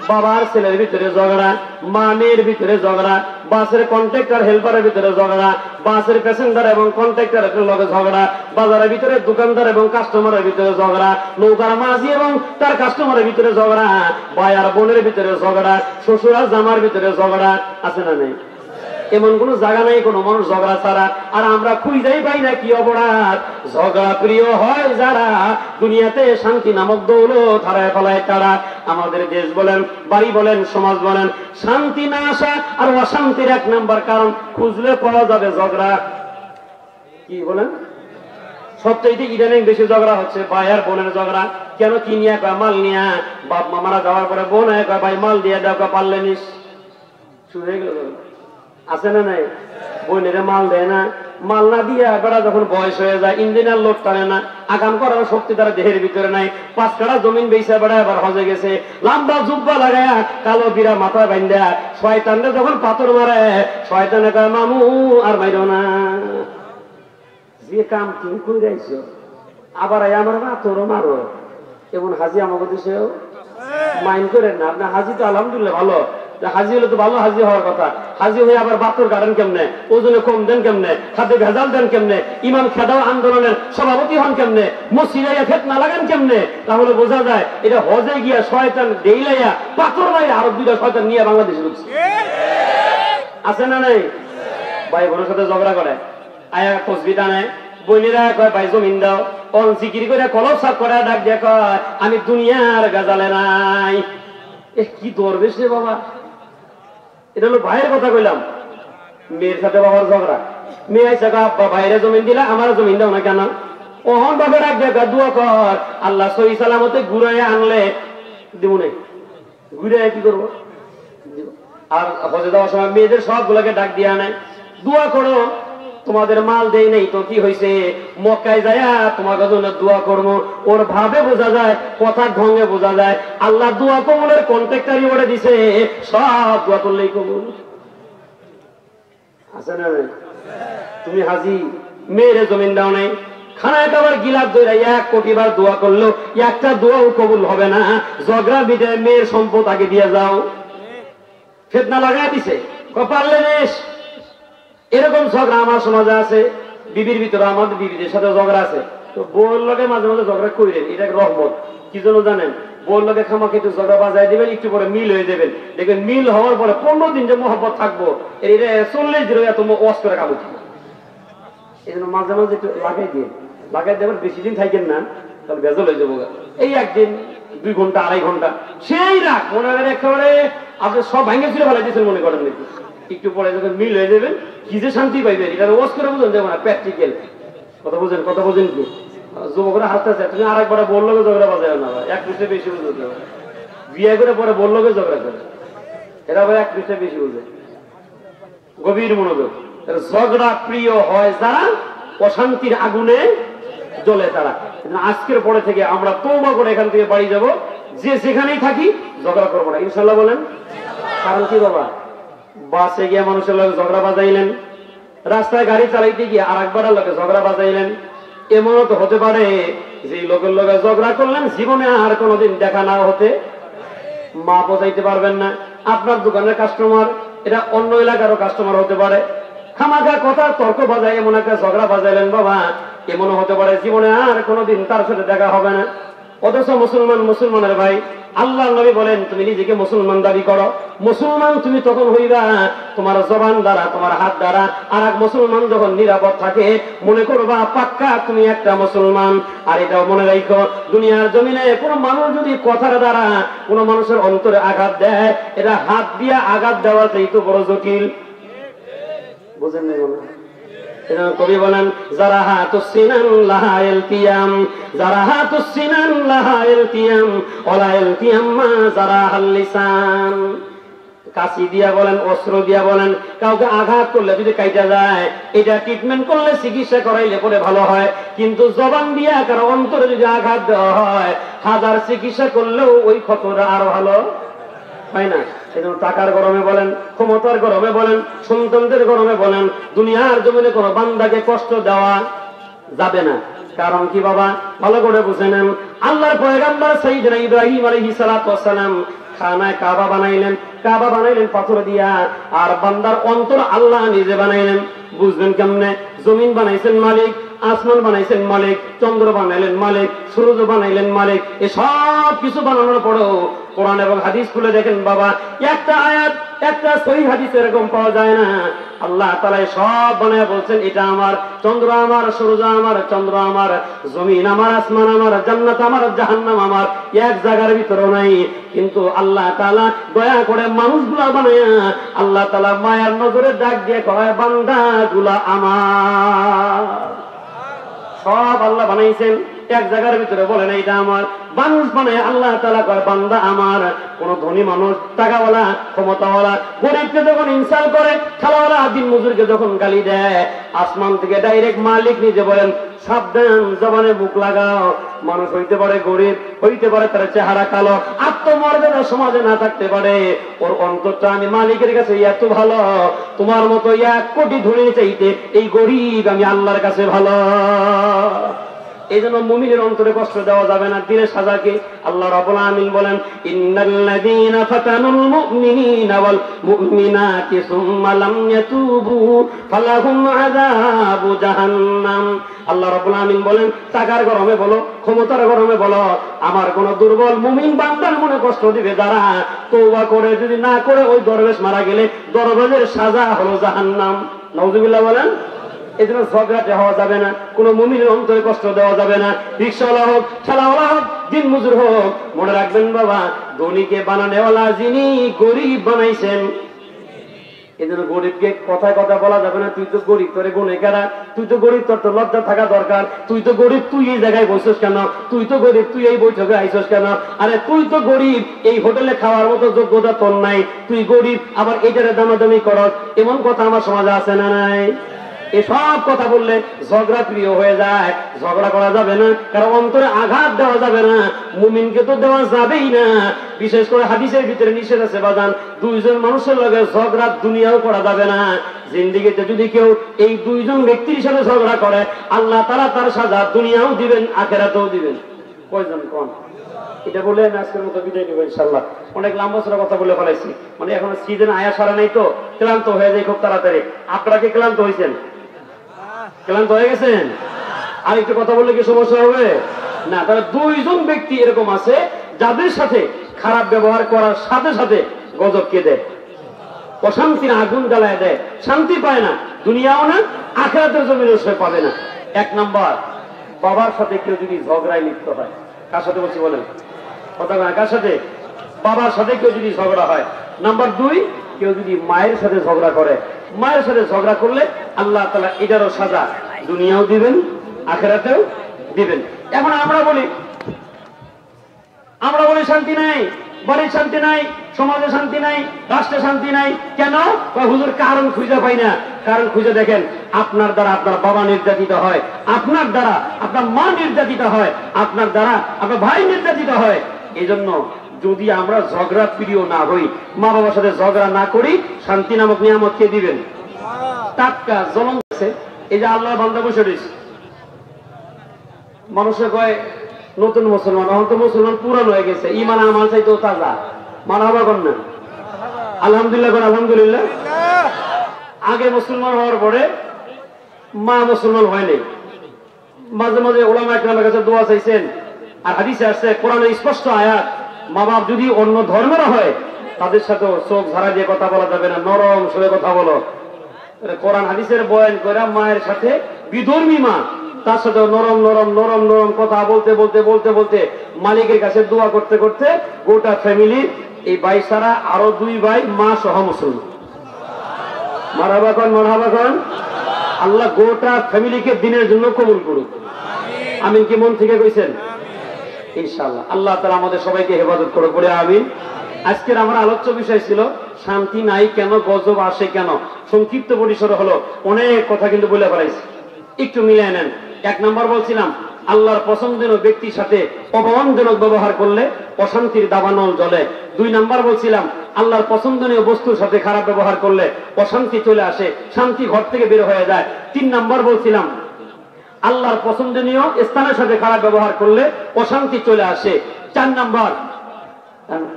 বাবার ছেলের ভিতরে ঝগড়া, মা মেয়ের ভিতরে ঝগড়া, বাসের কন্ট্রাক্টর হেল্পারের ভিতরে ঝগড়া, বাসের প্যাসেঞ্জার এবং কন্ট্রাক্টরের লগে ঝগড়া, বাজারের ভিতরে দোকানদার এবং কাস্টমারের ভিতরে ঝগড়া, নৌকার মাঝি এবং তার কাস্টমারের ভিতরে ঝগড়া, ভাই আর বোনের ভিতরে ঝগড়া, শ্বশুর আর জামার ভিতরে ঝগড়া। আছে না নেই? এমন কোন জায়গা নাই কোন মানুষ ঝগড়া ছাড়া। আর আমরা খুঁজেই পাই না, কি অপরাধ? ঝগড়া প্রিয় হয় যারা, দুনিয়াতে শান্তি নামক দৌলত হারায় ফেলায় তারা। আমাদের দেশ বলেন, বাড়ি বলেন, সমাজ বলেন, শান্তি না আসা আর অশান্তির 1 নম্বর কারণ খুঁজলে পাওয়া যাবে ঝগড়া। কি বলেন? সবচেয়ে ইদানিং বেশি ঝগড়া হচ্ছে ভাই আর বোনের ঝগড়া। কেন? কি নিয়ে? কয় মাল নিয়া। বাপ মা মারা যাওয়ার পরে বোন কয় ভাই মাল দিয়ে দাও, পারলে নিস। শুরু হয়ে গেল। আছে না নাই? বোনেরে মাল দেয় না, মাল না দিয়া বেড়া যখন বয়স হয়ে যায়, ইঞ্জিনিয়ার লোড টানে না, আগাম করার শক্তি তারা দেহের ভিতরে নাই। 5 কাঠা জমিন বেচা বেড়া এবার হজে গেছে, লম্বা জুব্বা লাগায়া কালো বিরা মাথায় বান্ধা শয়তানরে যখন পাথর মারে, শয়তানে কয় মামু আর মাইরো না, যে কাম তুমি করে গাইছো আবার আমার পাথরও মারো। এমন হাজি আমাকে দেশেও মাইন্ড করেন না। আপনার হাজি তো আলহামদুলিল্লাহ ভালো, হাজি হলে তো ভালো হাজি হওয়ার কথা। হাজি হয়ে আবার বাতর কাটেন কেমনে, ওজনে কম দেন কেমনে, খাদ্যে ভেজাল দেন কেমনে, ইমাম খেদাও আন্দোলনের সভাপতি হন কেমনে, মসজিদে ফেতনা লাগান কেমনে, তাহলে বোঝা যায় এটা হজে গিয়া শয়তান ডেইলাইয়া পাথর মাইয়া আরো 2টা শয়তান নিয়ে বাংলাদেশে ঢুকছে। আছে না নাই? ভাই বোনের সাথে ঝগড়া করে, আয়া তসবিটা নেয়, বোনেরা কয় ভাই জমিন দাও, অন জিকির করে কলব সাফ করে ডাক দিয়ে কয় আমি দুনিয়ার গাজালে নাই। কি দরবেশ রে বাবা! এটা হলো ভাইয়ের কথা কইলাম। মেয়ের সাথে বাবার ঝগড়া, মেয়ে আইসা আব্বা ভাইরে জমিন দিলা, আমার জমিন দাও না কেন? ওহন বাবা ডাক দেখা দোয়া কর, আল্লাহ সহি সালামতে ঘুরাই আনলে দিব নাই, ঘুরে কি করবো? আর হজে যাওয়ার সময় মেয়েদের সবগুলোকে ডাক দিয়ে আনে, দোয়া করো তোমাদের মাল দেই নাই তো কি হয়েছে, মক্কায় যায়া তোমাকে জন্য দোয়া করবো। ওর ভাবে বোঝা যায়, কথার ঢঙ্গে বোঝা যায় আল্লাহ দোয়া কবুলের কন্ট্রাক্টরই ওরে দিছে, সব দোয়া করলেই কবুল। আছে না? তুমি হাজি মেয়েরে জমিন দাও নাই, খানায় খাবার গিলাপ ধরে 1 কোটি বার দোয়া করলো, একটা দোয়াও কবুল হবে না। ঝগড়া বিটে মেয়ের সম্পদ আগে দিয়ে যাও, ফেতনা লাগাই দিছে, পারলে বেশ। এরকম ঝগড়া আমার সমাজে আছে। বিবির ভিতরে আমাদের বিবিদের সাথে ঝগড়া আছে, তো বউর লগে মাঝে মাঝে ঝগড়া করেন, এটা রহমত। কি জন্য জানেন? বউর লগে খামাকে একটু ঝগড়া বাজায় দিবেন, একটু পরে মিল হয়ে যাবেন, দেখবেন মিল হওয়ার পরে 15 দিন যে মহব্বত থাকবো, এটা 40 দিন এত ওয়াশ করে কাবু থাকবে। এই জন্য মাঝে মাঝে একটু লাগাই দিয়ে, লাগাই দেবেন, বেশি দিন থাকেন না, তাহলে বেজল হয়ে যাবো। এই 1 দিন 2 ঘন্টা 2.5 ঘন্টা সেই রাখ মনে করেন একেবারে আপনি সব ভাঙে ছিল ফেলাই দিয়েছেন মনে করেন নাকি? একটু পরে যখন মিল হয়ে যাবেন কি যে শান্তি পাইবেন, এটা ওয়াজ করে বুঝেন দেবো না, প্র্যাকটিক্যাল কথা বোঝেন কি যুবকরা হাসতেছে, তুমি আরেকবার বললো ঝগড়া বাজায় না, এক পৃষ্ঠে বেশি বুঝতে হবে, বিয়ে করে পরে বললো ঝগড়া করে, এরা আবার এক পৃষ্ঠে বেশি বুঝে। গভীর মনোযোগ, ঝগড়া প্রিয় হয় যারা, অশান্তির আগুনে জ্বলে তারা। আজকের পরে থেকে আমরা তওবা করে এখান থেকে বাড়ি যাব, যে যেখানেই থাকি ঝগড়া করবো না, ইনশাল্লাহ বলেন। কারণ কি বাবা, বাসে গিয়ে মানুষের লোক ঝগড়া বাজাইলেন, রাস্তায় গাড়ি চালাইতে গিয়ে আর একবার লোকে ঝগড়া বাজাইলেন, এমনও তো হতে পারে যে লোকের লোকে ঝগড়া করলেন জীবনে আর কোনোদিন দেখা না হতে, মা বোঝাইতে পারবেন না। আপনার দোকানের কাস্টমার এটা অন্য এলাকারও কাস্টমার হতে পারে, খামাখা কথা তর্ক বাজায় এমন একটা ঝগড়া বাজাইলেন বাবা, এমনও হতে পারে জীবনে আর কোনোদিন তার সাথে দেখা হবে না। অথচ মুসলমানের ভাই, আল্লাহর নবী বলেন তুমি নিজেকে মুসলমান দাবি করো, মুসলমান তুমি তখন হইবা তোমার জবান দ্বারা, তোমার হাত দ্বারা আর এক মুসলমান যখন নিরাপদ থাকে মনে করবা পাক্কা তুমি একটা মুসলমান। আর এটাও মনে রাখো, দুনিয়ার জমিনে কোনো মানুষ যদি কথার দ্বারা কোনো মানুষের অন্তরে আঘাত দেয়, এটা হাত দিয়ে আঘাত দেওয়ার চাইতে বড় জটিল। বুঝেন না? কবি বলেন যারা হাতুসিনান লাহা ইলতিয়াম, যারা হাতুসিনান লাহা ইলতিয়াম ওয়ালা ইলতিয়াম মা যারা হাল্লিসান। কাশি দিয়া বলেন, অস্ত্র দিয়া বলেন, কাউকে আঘাত করলে যদি কাইটা যায়, এটা ট্রিটমেন্ট করলে চিকিৎসা করাইলে পরে ভালো হয়, কিন্তু জবান দিয়া কারো অন্তরে যদি আঘাত দেওয়া হয়, হাজার চিকিৎসা করলেও ওই ক্ষতটা আরো ভালো হয় না। সেজন্য টাকার গরমে বলেন, ক্ষমতার গরমে বলেন, সন্তানদের গরমে বলেন, দুনিয়ার জমিনে কোনো বান্দাকে কষ্ট দেওয়া যাবে না। কারণ কি বাবা, ভালো করে বুঝে নেন, আল্লাহর পয়গম্বর সাইয়েদনা ইব্রাহিম আলাইহিস সালাতু ওয়াস সালাম খানায় কাবা বানাইলেন পাথর দিয়া, আর বান্দার অন্তর আল্লাহ নিজে বানাইলেন। বুঝবেন কেমনে? জমিন বানাইছেন মালিক, আসমান বানাইছেন মালিক, চন্দ্র বানাইলেন মালিক, সূর্য বানাইলেন মালিক। এসব কিছু বানানোর পরেও কোরআন এবং হাদিস খুলে দেখেন বাবা, একটা আয়াত, একটা সহিহ হাদিস এরকম পাওয়া যায় না। আল্লাহ তাআলা সব বানায় বলছেন এটা আমার, চন্দ্র আমার, সূর্য আমার, চন্দ্র আমার, জমিন আমার, আসমান আমার, জান্নাত আমার, জাহান্নাম আমার, এক জায়গার ভিতরেও নাই। কিন্তু আল্লাহ তাআলা দয়া করে মানুষগুলা বানায়া আল্লাহ তাআলা মায়ার নজরে ডাক দিয়ে কয় বান্দাগুলা আমার। সব আল্লাহ বানাইছেন, এক জায়গার ভিতরে বলেন এটা আমার। মানুষ বানায় আল্লাহ তাআলা কয় বান্দা আমার। কোন ধনী মানুষ, টাকাওয়ালা, ক্ষমতাওয়ালা গরিবকে যখন ইনসাল্ট করে, খেলাওয়ালা দিন মজুরকে যখন গালি দেয়, আসমান থেকে ডাইরেক্ট মালিক নিজে বলেন সাবধান, জবানে মুখ লাগাও। মানুষ হইতে পারে গরিব, হইতে পারে তার চেহারা কালো, আত্মমর্যাদা সমাজে না থাকতে পারে, ওর অন্তরটা আমি মালিকের কাছে এত ভালো, তোমার মতো 1 কোটি ধনী চাইতে এই গরিব আমি আল্লাহর কাছে ভালো। এই জন্য মুমিনের অন্তরে কষ্ট দেওয়া যাবে না, দিলে সাজাকে। আল্লাহ রাব্বুল আলামিন বলেন ইন্নাল্লাযীনা ফাতানুল মুমিনিনা ওয়াল মুমিনাতি সুম্মা লাম ইয়াতুবু ফালাহুম আযাবু জাহান্নাম। আল্লাহ রাব্বুল আলামিন বলেন টাকার গরমে বলো, ক্ষমতার গরমে বলো, আমার কোন দুর্বল মুমিন বান্দার মনে কষ্ট দিবে যারা তওবা করে, যদি না করে ওই দরবেশ মারা গেলে দরবেশের সাজা হলো জাহান্নাম। নাউযুবিল্লাহ বলেন। এই জন্য ঝগড়াটে হওয়া যাবে না, কোন মুমিনের অন্তরে কষ্ট দেওয়া যাবে না। রিকশাওয়ালা হোক, ঠেলাওয়ালা হোক, দিন মজুর হোক, মনে রাখবেন বাবা, ধনীকে বানানেওয়ালা যিনি গরিব বানাইছেন। এই জন্য গরিবকে কথায় কথা বলা যাবে না তুই তো গরিব, তোরে গুনে কারা, তুই তো গরিব, তোর তো লজ্জা থাকা দরকার, তুই তো গরিব, তুই এই জায়গায় বসছিস কেন, তুই তো গরিব, তুই এই বৈঠকে আইসস কেন, আরে তুই তো গরিব, এই হোটেলে খাওয়ার মতো যোগ্যতা তোর নাই, তুই গরিব, আবার এটারে দামাদামি করস, এমন কথা আমার সমাজে আছে না নাই? এসব কথা বললে ঝগড়া প্রিয় হয়ে যায়। ঝগড়া করা যাবে না, কারণ অন্তরে আঘাত দেওয়া যাবে না, মুমিনকে তো দেওয়া যাবেই না। বিশেষ করে হাদিসের ভিতরে নিষেধ আছে বাজান, 2 জন মানুষের লগে ঝগড়া দুনিয়াও করা যাবে না। জিন্দেগিতে যদি কেউ এই 2 জন ব্যক্তির সাথে ঝগড়া করে, আল্লাহ তাআলা তার সাজা দুনিয়াও দিবেন, আখিরাতেও দিবেন। কয়জন কোন? এটা বলে আমি আজকের মতো বিদায় নেব ইনশাআল্লাহ। অনেক লম্বা চড়া কথা বলে ফেলাইছি, মানে এখন সিজন আয়া সারা নাই তো, ক্লান্ত হয়ে যায় খুব তাড়াতাড়ি। আপনারা কি ক্লান্ত হয়েছেন? ক্লান্ত হয়ে গেছেন? আর একটু কথা বললে কি সমস্যা হবে না? তাহলে 2 জন ব্যক্তি এরকম আছে যাদের সাথে খারাপ ব্যবহার করার সাথে সাথে গজবকে দেয়, অশান্তির আগুন জ্বালায় দেয়, শান্তি পায় না, দুনিয়াও না, আখিরাতের জমিনেও সে পাবে না। 1 নাম্বার, বাবার সাথে কেউ যদি ঝগড়ায় লিপ্ত হয়, কার সাথে বলছি বলেন? কথা না, কার সাথে? বাবার সাথে কেউ যদি ঝগড়া হয়, নাম্বার 2, কেউ যদি মায়ের সাথে ঝগড়া করে, মায়ের সাথে ঝগড়া করলে আল্লাহ তাআলা এটারও সাজা দুনিয়াও দিবেন, আখিরাতেও দিবেন। এখন আমরা বলি শান্তি নাই, বাড়ির শান্তি নাই, সমাজে শান্তি নাই, রাষ্ট্রে শান্তি নাই। কেন? হুজুর কারণ খুঁজে পাই না। কারণ খুঁজে দেখেন, আপনার দ্বারা আপনার বাবা নির্যাতিত হয়, আপনার দ্বারা আপনার মা নির্যাতিত হয়, আপনার দ্বারা আপনার ভাই নির্যাতিত হয়। এই জন্য যদি আমরা ঝগড়া প্রিয় না হই, মা বাবার সাথে ঝগড়া না করি, শান্তি নামক নিয়ামত কে দিবেন? টাটকা জলম আছে। এই যে আল্লাহ বান্দা বসে রয়েছে, মানুষে কয় নতুন মুসলমান, এখন তো মুসলমান পুরান হয়ে গেছে, ইমান আমাল চাইতেও তাজা। মারহাবা কর না, আলহামদুলিল্লাহ কর, আলহামদুলিল্লাহ। আগে মুসলমান হওয়ার পরে মা মুসলমান হয়নি, মাঝে মাঝে ওলামা ইকরামের কাছে দোয়া চাইছেন। আর হাদিসে আসছে, কোরআনে স্পষ্ট আয়াত, মা বাপ যদি অন্য ধর্মের হয় তাদের সাথে চোখ ঝাড়া দিয়ে কথা বলা যাবে না, নরম সুরে কথা বলো। কোরআন হাদিসের বয়ান করে মায়ের সাথে বিধর্মী মা, তার সাথে নরম নরম নরম নরম কথা বলতে বলতে বলতে বলতে মালিকের কাছে দোয়া করতে করতে গোটা ফ্যামিলি, এই ভাই ছাড়া আরো 2 ভাই মা সহ মুসলমান। মারহাবা কন, মারহাবা কন। আল্লাহ গোটা ফ্যামিলিকে দিনের জন্য কবুল করুক। আমিন কি মন থেকে কইছেন? ইনশাআল্লাহ আল্লাহ তাআলা আমাদের সবাইকে হেফাজত করুক, বলে আমিন। আজকের আমার আলোচ্য বিষয় ছিল শান্তি নাই কেন, গজব আসে কেন। সংক্ষিপ্ত পরিসরে হলো, অনেক কথা কিন্তু বলে ফেলাইছি, একটু মিলিয়ে নেন। 1 নম্বর বলছিলাম, আল্লাহর পছন্দনীয় ব্যক্তির সাথে অপমানজনক ব্যবহার করলে অশান্তির দাবানল জ্বলে। 2 নম্বর বলছিলাম, আল্লাহর পছন্দনীয় বস্তুর সাথে খারাপ ব্যবহার করলে অশান্তি চলে আসে, শান্তি ঘর থেকে বের হয়ে যায়। 3 নম্বর বলছিলাম, আল্লাহর পছন্দনীয় স্থানের সাথে খারাপ ব্যবহার করলে অশান্তি চলে আসে। 4 নম্বর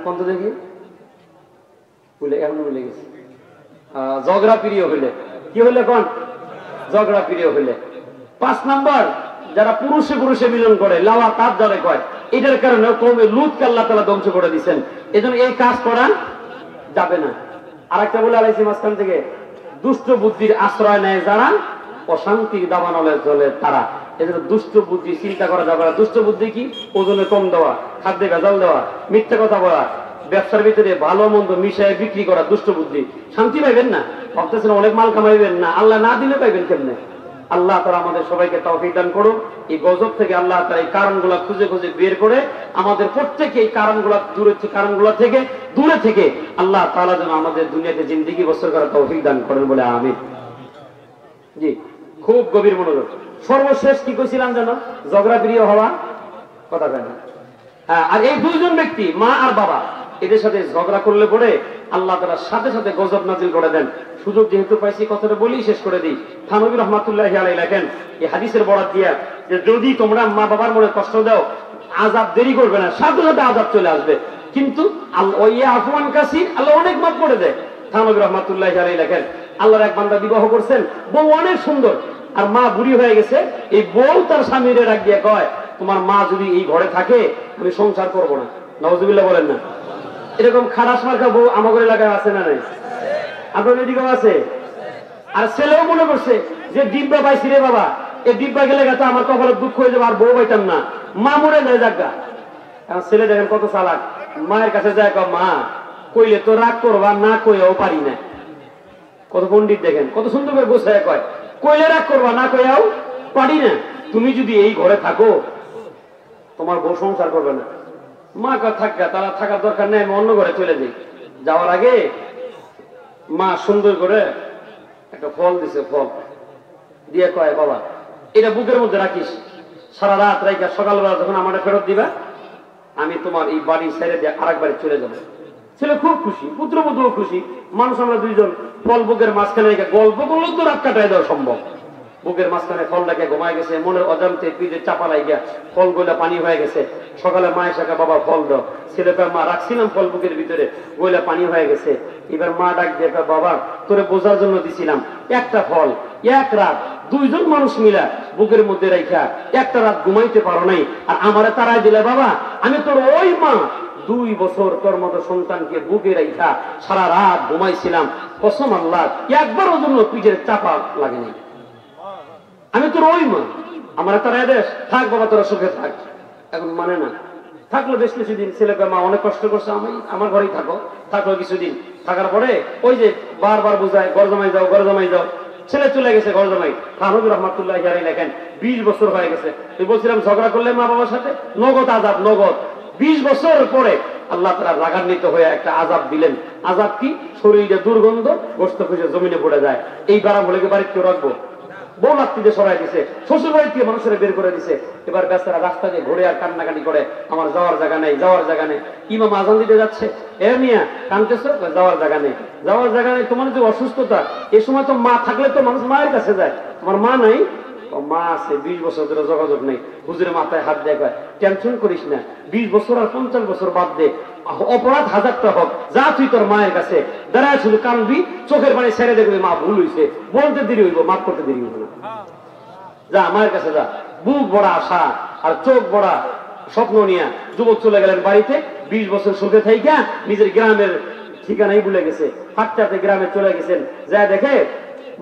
কোনটা দেখি ভুলে গেছি, ঝগড়া প্রিয় হইলে কি হইলে কোন? ঝগড়া প্রিয় হইলে। 5 নম্বর, যারা পুরুষে পুরুষে মিলন করে, লাওয়া তাপ যারা কয়, এটার কারণে কমে লুতকে আল্লাহ তাআলা ধ্বংস করে দিচ্ছেন। এজন্য এই কাজ করা যাবে না। আরেকটা বলে আলাইছি মাঝখান থেকে, দুষ্ট বুদ্ধির আশ্রয় নেয় যারা, অশান্তির দাবানলে জ্বলে তারা। এজন্য দুষ্ট বুদ্ধি চিন্তা করা যাবে না। দুষ্ট বুদ্ধি কি? ওজনে কম দেওয়া, খাদ্যে ভেজাল দেওয়া, মিথ্যা কথা বলা, ব্যবসার ভিতরে ভালো মন্দ মিশায় বিক্রি করা, দুষ্ট বুদ্ধি। শান্তি পাইবেন না, ভাবতেছেন অনেক মাল কামাইবেন না, আল্লাহ না দিলে পাইবেন কেমনে? আল্লাহ তাআলা আমাদের সবাইকে তৌফিক দান করুন। এই গজব থেকে আল্লাহ তাআলা এই কারণগুলো খুঁজে খুঁজে বের করে আমাদের প্রত্যেককে এই কারণগুলো থেকে দূরে থেকে আল্লাহ তাআলা যেন আমাদের দুনিয়াতে জিন্দেগি বছর করার তৌফিক দান করেন, বলে আমিন। জি, খুব গভীর মনোযোগ। সর্বশেষ কি কইছিলাম জানো? ঝগড়া প্রিয় হওয়া, কথা কয় না। হ্যাঁ, আর এই 2 জন ব্যক্তি, মা আর বাবা, এদের সাথে ঝগড়া করলে পরে আল্লাহ তাআলা সাথে সাথে গজব নাজিল করে দেন। সুযোগ যেহেতু পাইছি কথাটা বলি শেষ করে দিই। থানবী রহমাতুল্লাহি আলাইহি লেখেন, এই হাদিসের বরাত দিয়া, যে যদি তোমরা মা বাবার মনে কষ্ট দাও, আযাব দেরি করবে না, সাথে সাথে আযাব চলে আসবে। কিন্তু আফওয়ান কাসীর, আল্লাহ অনেক মাফ করে দেয়। থানবী রহমাতুল্লাহি আলাইহি লেখেন, আল্লাহর এক বান্দা বিবাহ করছেন, বউ অনেক সুন্দর, আর মা বুড়ি হয়ে গেছে। এই বউ তার স্বামীর ডাক দিয়ে কয়, তোমার মা যদি এই ঘরে থাকে আমি সংসার করবো না। নাউজুবিল্লাহ বলেন না। এরকম খারাপ মার্কা বউ আমাদের এলাকায় আছে না নাই? আপনার এদিকেও আছে। আর ছেলেও মনে করছে যে ডিব্বা পাইছি রে বাবা, এই ডিব্বা গেলে গেছে আমার কপালে দুঃখ হয়ে যাবে, আর বউ পাইতাম না, মা মরে যায় জায়গা। এখন ছেলে দেখেন কত চালাক, মায়ের কাছে যায়, মা কইলে তো রাগ করবা, না কইয়াও পারি না। কত পণ্ডিত দেখেন, কত সুন্দর করে গোছায় কয়, কইলে রাগ করবা, না কইয়াও পারি না। তুমি যদি এই ঘরে থাকো তোমার বউ সংসার করবে না। মা কয় থাকা, তারা থাকার দরকার নেই, আমি অন্য ঘরে চলে যাই। যাওয়ার আগে মা সুন্দর করে একটা ফল দিছে, ফল দিয়ে কয়, বাবা এটা বুকের মধ্যে রাখিস, সারা রাত রাইখা সকালবেলা যখন আমার ফেরত দিবা, আমি তোমার এই বাড়ি ছেড়ে দিয়ে আরেক বাড়ি চলে যাবো। ছেলে খুব খুশি, পুত্রবধূও খুশি। মানুষ আমরা 2 জন ফল বুকের মাঝখানে রেখে গল্প করলেও তো রাত কাটাই দেওয়া সম্ভব। বুকের মাঝখানে ফল রেখে ঘুমায় গেছে, মনের অজান্তে পিঠে চাপা লাগিয়া ফল গইলা পানি হয়ে গেছে। সকালে মায়ের সাথে, বাবা ফল দাও। ছেলেটা, মা রাখছিলাম ফল বুকের ভিতরে, গইলা পানি হয়ে গেছে। এবার মা ডাক দিয়ে, বাবা তোরে বোঝার জন্য দিছিলাম, একটা ফল এক রাত 2 জন মানুষ মিলা বুকের মধ্যে রাইখা একটা রাত ঘুমাইতে পারো নাই, আর আমারে তারাই দিলে। বাবা আমি তোর ওই মা, 2 বছর তোর মতো সন্তানকে বুকে রাইখা সারা রাত ঘুমাইছিলাম, কসম আল্লাহ একবারও জন্য পিঠের চাপা লাগেনি। আমি তোর ওই মা, আমার তারা দেশ থাক, বাবা তোরা সুখে থাক। এখন মানে না, থাকলো বেশ কিছুদিন। ছেলেকে মা অনেক কষ্ট করছে, আমি আমার ঘরেই থাকলো কিছুদিন। থাকার পরে ওই যে বারবার বুঝায় ঘর জামাই যাও, ঘর জামাই যাও। ছেলে চলে গেছে ঘর জামাই। থানবী রহমাতুল্লাহি আলাইহি লেখেন 20 বছর হয়ে গেছে। তুই বলছিলাম ঝগড়া করলে মা বাবার সাথে, নগদ আযাব, নগদ 20 বছর পরে আল্লাহ তাআলা রাগান্বিত হয়ে একটা আযাব দিলেন। আযাব কি? শরীরে দুর্গন্ধ, গোশত খুঁজে জমিনে পড়ে যায়। এই বাড়া বলে বাড়িতে কেউ রাখবো? বউ লাত্তিতে সরাই দিছে, শ্বশুর বাড়ি থেকে মানুষের বের করে দিছে। এবার বেচারা রাস্তা দিয়ে ঘুরে আর কান্নাকাটি করে, আমার যাওয়ার জায়গা নেই, যাওয়ার জায়গা নেই। ইমাম আজান দিতে যাচ্ছে, এ মিয়া কানতেছো? যাওয়ার জায়গা নেই, যাওয়ার জায়গা নেই। তোমার যে অসুস্থতা, এ সময় তো মা থাকলে তো মানুষ মায়ের কাছে যায়, তোমার মা নাই? মা আছে, 20 বছর ধরে যোগাযোগ নেই। হুজুরের মাথায় হাত দেয়, টেনশন করিস না, 20 বছর আর 50 বছর বাদ দে, অপরাধ 1000টা হোক, যা তুই তোর মায়ের কাছে দাঁড়ায় শুধু কানবি, চোখের পানি ছেড়ে দেখবি মা ভুল হইছে, বলতে দেরি হইব, মাফ করতে দেরি হইব না। যা মায়ের কাছে যা। বুক বড়া আশা আর চোখ বড়া স্বপ্ন নিয়ে যুবক চলে গেলেন বাড়িতে। 20 বছর সুখে থাইকা নিজের গ্রামের ঠিকানাই ভুলে গেছে। হাঁটতে গ্রামে চলে গেছেন, যা দেখে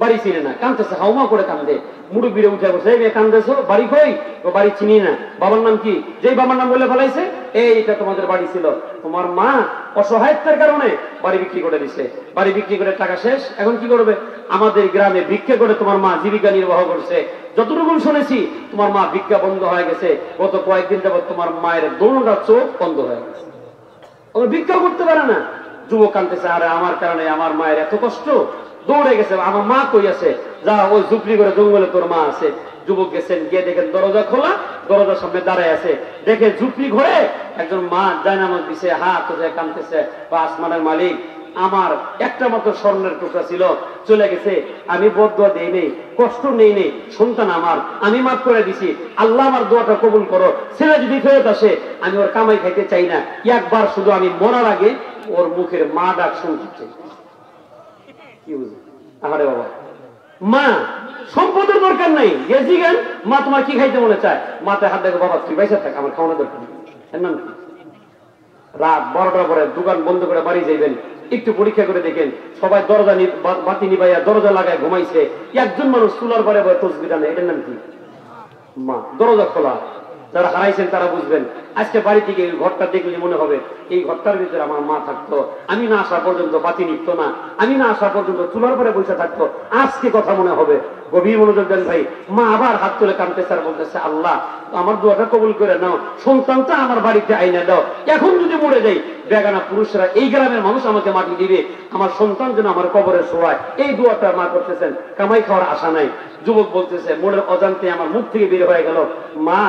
বাড়ি চিনে না, কানতেছে, হাউমা করে কান্দে। মুরব্বীরে উঠে বসে, এই কান্দেছো, বাড়ি কই? ও বাড়ি চিনি না। বাবার নাম কি? যেই বাবার নাম বলে ফেলাইছে, এইটা তোমাদের বাড়ি ছিল। তোমার মা অসহায়তার কারণে বাড়ি বিক্রি করে দিছে, বাড়ি বিক্রি করে টাকা শেষ, এখন কি করবে? আমাদের গ্রামে ভিক্ষা করে তোমার মা জীবিকা নির্বাহ করছে। যতটুকু শুনেছি তোমার মা ভিক্ষা বন্ধ হয়ে গেছে। গত কয়েকদিন যাবত তোমার মায়ের দোনোটা চোখ বন্ধ হয়ে গেছে, ও ভিক্ষা করতে পারে না। যুবক কানতেছে, আরে আমার কারণে আমার মায়ের এত কষ্ট। দৌড়ে গেছে, আমার মা কই আছে? যা ওই ঝুপড়ি করে জঙ্গলে তোর মা আছে। যুবক গেছেন, গিয়ে দেখেন দরজা খোলা, দরজার সামনে দাঁড়ায় আছে। দেখে ঝুপড়ি ঘরে একজন মা জায়নামাজ দিছে, হাত ধরে কাঁদতেছে, বা আসমানের মালিক, আমার একটা মাত্র স্বর্ণের টুকরা ছিল, চলে গেছে, আমি বদদুয়া দেই নেই, কষ্ট নেই নেই, সন্তান আমার, আমি মাফ করে দিছি, আল্লাহ আমার দোয়াটা কবুল করো। ছেলে যদি ফেরত আসে, আমি ওর কামাই খাইতে চাই না, একবার শুধু আমি মরার আগে ওর মুখের মা ডাক শুনতে চাই। কি বুঝলি? আরে বাবা, মা সম্পদের দরকার নাই, গেছি গান, মা তোমার কি খাইতে মনে চায়? মাথায় হাত দেখো, বাবা তুই পয়সা থাক, আমার খাওয়ানো দরকার নেই। রাত 12টার পরে দোকান বন্ধ করে বাড়ি যাইবেন, একটু পরীক্ষা করে দেখেন, সবাই দরজা বাতি নিবাইয়া দরজা লাগায় ঘুমাইছে, একজন মানুষ চুলার পরে তসবিহ টানে, এটার নাম কি? মা। দরজা খোলা, যারা হারাইছেন তারা বুঝবেন। আজকে বাড়ি থেকে এই ঘরটা দেখলে মনে হবে এই ঘরটার ভিতরে আমার মা থাকতো, আমি না আসা পর্যন্ত বাতি নিত না, আমি না আসা পর্যন্ত চুলার পরে বসে থাকতো। আজকে কথা মনে হবে। গভীর মনোযোগ দেন ভাই। মা আবার হাত তুলে কাঁদতেছে আর বলতেছে, আল্লাহ আমার দোয়াটা কবুল করে নাও, সন্তানটা আমার বাড়িতে আইনা দাও। এখন যদি মরে যাই, বেগানা পুরুষরা, এই গ্রামের মানুষ আমাকে মাটি দিবে, আমার সন্তান যেন আমার কবরে শোয়ায়, এই দোয়াটা মা করতেছেন। কামাই খাওয়ার আশা নাই। যুবক বলতেছে, মনের অজান্তে আমার মুখ থেকে বের হয়ে গেল, মা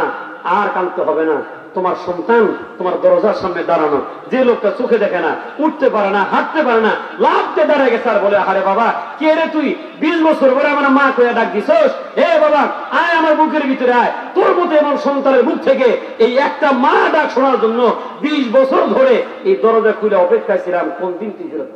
আর কাঁদতে হবে না, তোমার সন্তান তোমার দরজার সামনে দাঁড়ানো, যে লোকটা চোখে দেখে না, উঠতে পারে না, হাঁটতে পারে না, লাভতে দাঁড়ায় গেছে আর বলে, আরে বাবা কে রে তুই? 20 বছর পরে আমার মা কইয়া ডাক দিছস, হে বাবা আয় আমার বুকের ভিতরে আয়। তোর মতো এমন সন্তানের মুখ থেকে এই একটা মা ডাক শোনার জন্য 20 বছর ধরে এই দরজা খুলে অপেক্ষায় ছিলাম, কোন দিন তুই ফেরত?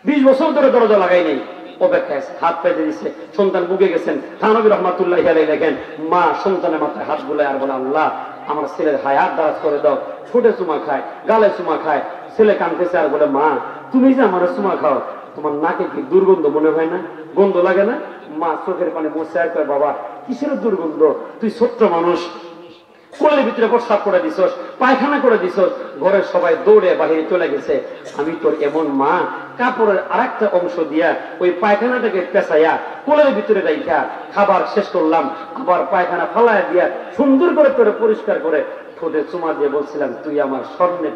20 বছর ধরে দরজা লাগাই নেই, অপেক্ষায় হাত পেতে দিচ্ছে। সন্তান বুকে গেছেন। থানবী রহমাতুল্লাহি আলাইহি লেখেন, মা সন্তানের মাথায় হাত বুলায় আর বলে, আল্লাহ আমার ছেলের হায়াত দারাজ করে দাও। ঠোঁটে চুমা খায়, গালে চুমা খায়। ছেলে কাঁদতেছে আর বলে, মা তুমি যে আমার চুমা খাও, তোমার নাকে কি দুর্গন্ধ মনে হয় না? গন্ধ লাগে না? মা চোখের পানি মুছে আর কয়, বাবা কিসের দুর্গন্ধ? তুই ছোট্ট মানুষ, কোলের ভিতরে প্রস্রাব করে দিছস, পায়খানা করে দিছস, ঘরের সবাই দৌড়ে বাহিরে চলে গেছে। আমি তোর এমন মা, কাপড়ের আরেকটা অংশ দিয়া ওই পায়খানাটাকে পেঁচাইয়া কোলের ভিতরে রাইখা খাবার শেষ করলাম, আবার পায়খানা ফালাইয়া দিয়া সুন্দর করে তোরে পরিষ্কার করে ঠোঁটে চুমা দিয়ে বলছিলাম, তুই আমার স্বর্ণের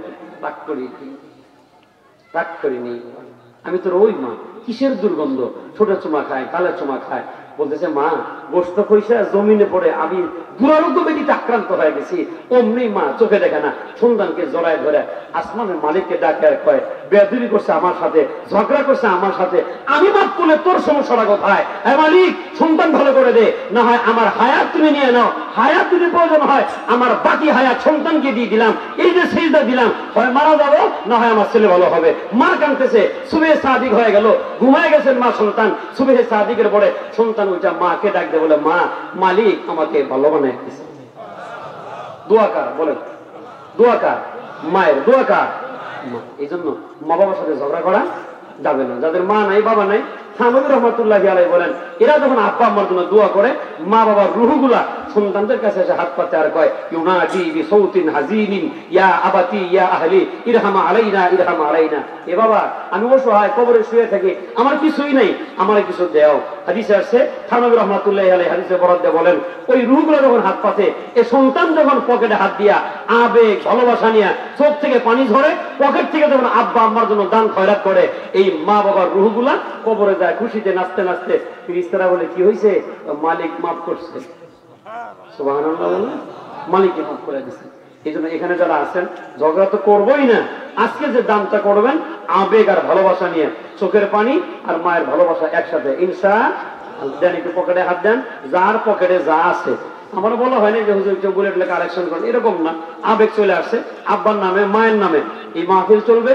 রাগ করিনি, আমি তোর ওই মা। কিসের দুর্গন্ধ? ঠোঁটে চুমা খায়, গালে চুমা খায়। বলতেছে, মা গোশত পয়সা জমিনে পড়ে আমি দুরারোগ্য ব্যাধিতে আক্রান্ত হয়ে গেছি। অমনি মা চোখে দেখে না, সন্তানকে জড়ায় ধরে আসমানের মালিককে ডাকে আর কয়, বেয়াদবি করছে আমার সাথে, ঝগড়া করছে আমার সাথে, আমি মাফ করলে তোর সমস্যাটা কোথায়? হ্যাঁ মালিক, সন্তান ভালো করে দে, না হয় আমার হায়াত তুমি নিয়ে নাও, হায়াত যদি প্রয়োজন হয় আমার বাকি হায়াত সন্তানকে দিয়ে দিলাম, এই যে সিজদা দিলাম, হয় মারা যাবো না হয় আমার ছেলে ভালো হবে। মা কাঁদতেছে। সুবহে সাদিক হয়ে গেল, ঘুমায় গেছেন মা সন্তান। সুবহে সাদিকের পরে সন্তান ওইটা মাকে ডাক দিয়ে বলে, মা মালিক আমাকে ভালো বানায় দিয়েছে। দোয়া কার বলেন? দোয়া কার? মায়ের। দোয়া কার? মা। এই জন্য মা বাবার সাথে ঝগড়া করা যাবে না। যাদের মা নাই, বাবা নাই, থানবী রহমাতুল্লাহি আলাইহি বলেন, এরা যখন আব্বা আম্মার জন্য দোয়া করে, মা বাবার রুহগুলা সন্তানদের কাছে এসে হাত পাতে আর কয় ইউনাদি বিসাউতিন হাজিনিন ইয়া আবাতি ইয়া আহলি ইরহাম আলাইনা ইরহাম আলাইনা। এ বাবা আমি অসহায় কবরে শুয়ে থাকি, আমার কিছুই নাই, আমার কিছু দেও। হাদিসে আসছে থানবী রাহমাতুল্লাহি আলাইহি হাদিসে বরাদ্দে বলেন ওই রূহগুলো যখন হাত পাতে, এই সন্তান যখন পকেটে হাত দিয়া আবেগ ভালোবাসা নিয়ে চোখ থেকে পানি ঝরে, পকেট থেকে যখন আব্বা আম্মার জন্য দান খয়রাত করে, এই মা বাবার রূহগুলা কবরে যায় খুশিতে নাচতে নাচতে। ফেরেশতারা বলে কি হয়েছে? মালিক মাফ করছে। সুবহানাল্লাহ, মালিক মাফ করে দিয়েছে। এই জন্য এখানে যারা আছেন ঝগড়া তো করবোই না, আজকে যে দানটা করবেন আবেগ আর ভালোবাসা নিয়ে, চোখের পানি আর মায়ের ভালোবাসা একসাথে ইনশাআল্লাহ দেন। একটু পকেটে হাত দেন, যার পকেটে যা আছে। আমার বলা হয়নি যে হুজুর কেউ বুলেট লেখা কালেকশন করেন, এরকম না। আবেগ চলে আসছে আব্বার নামে মায়ের নামে, এই মাহফিল চলবে।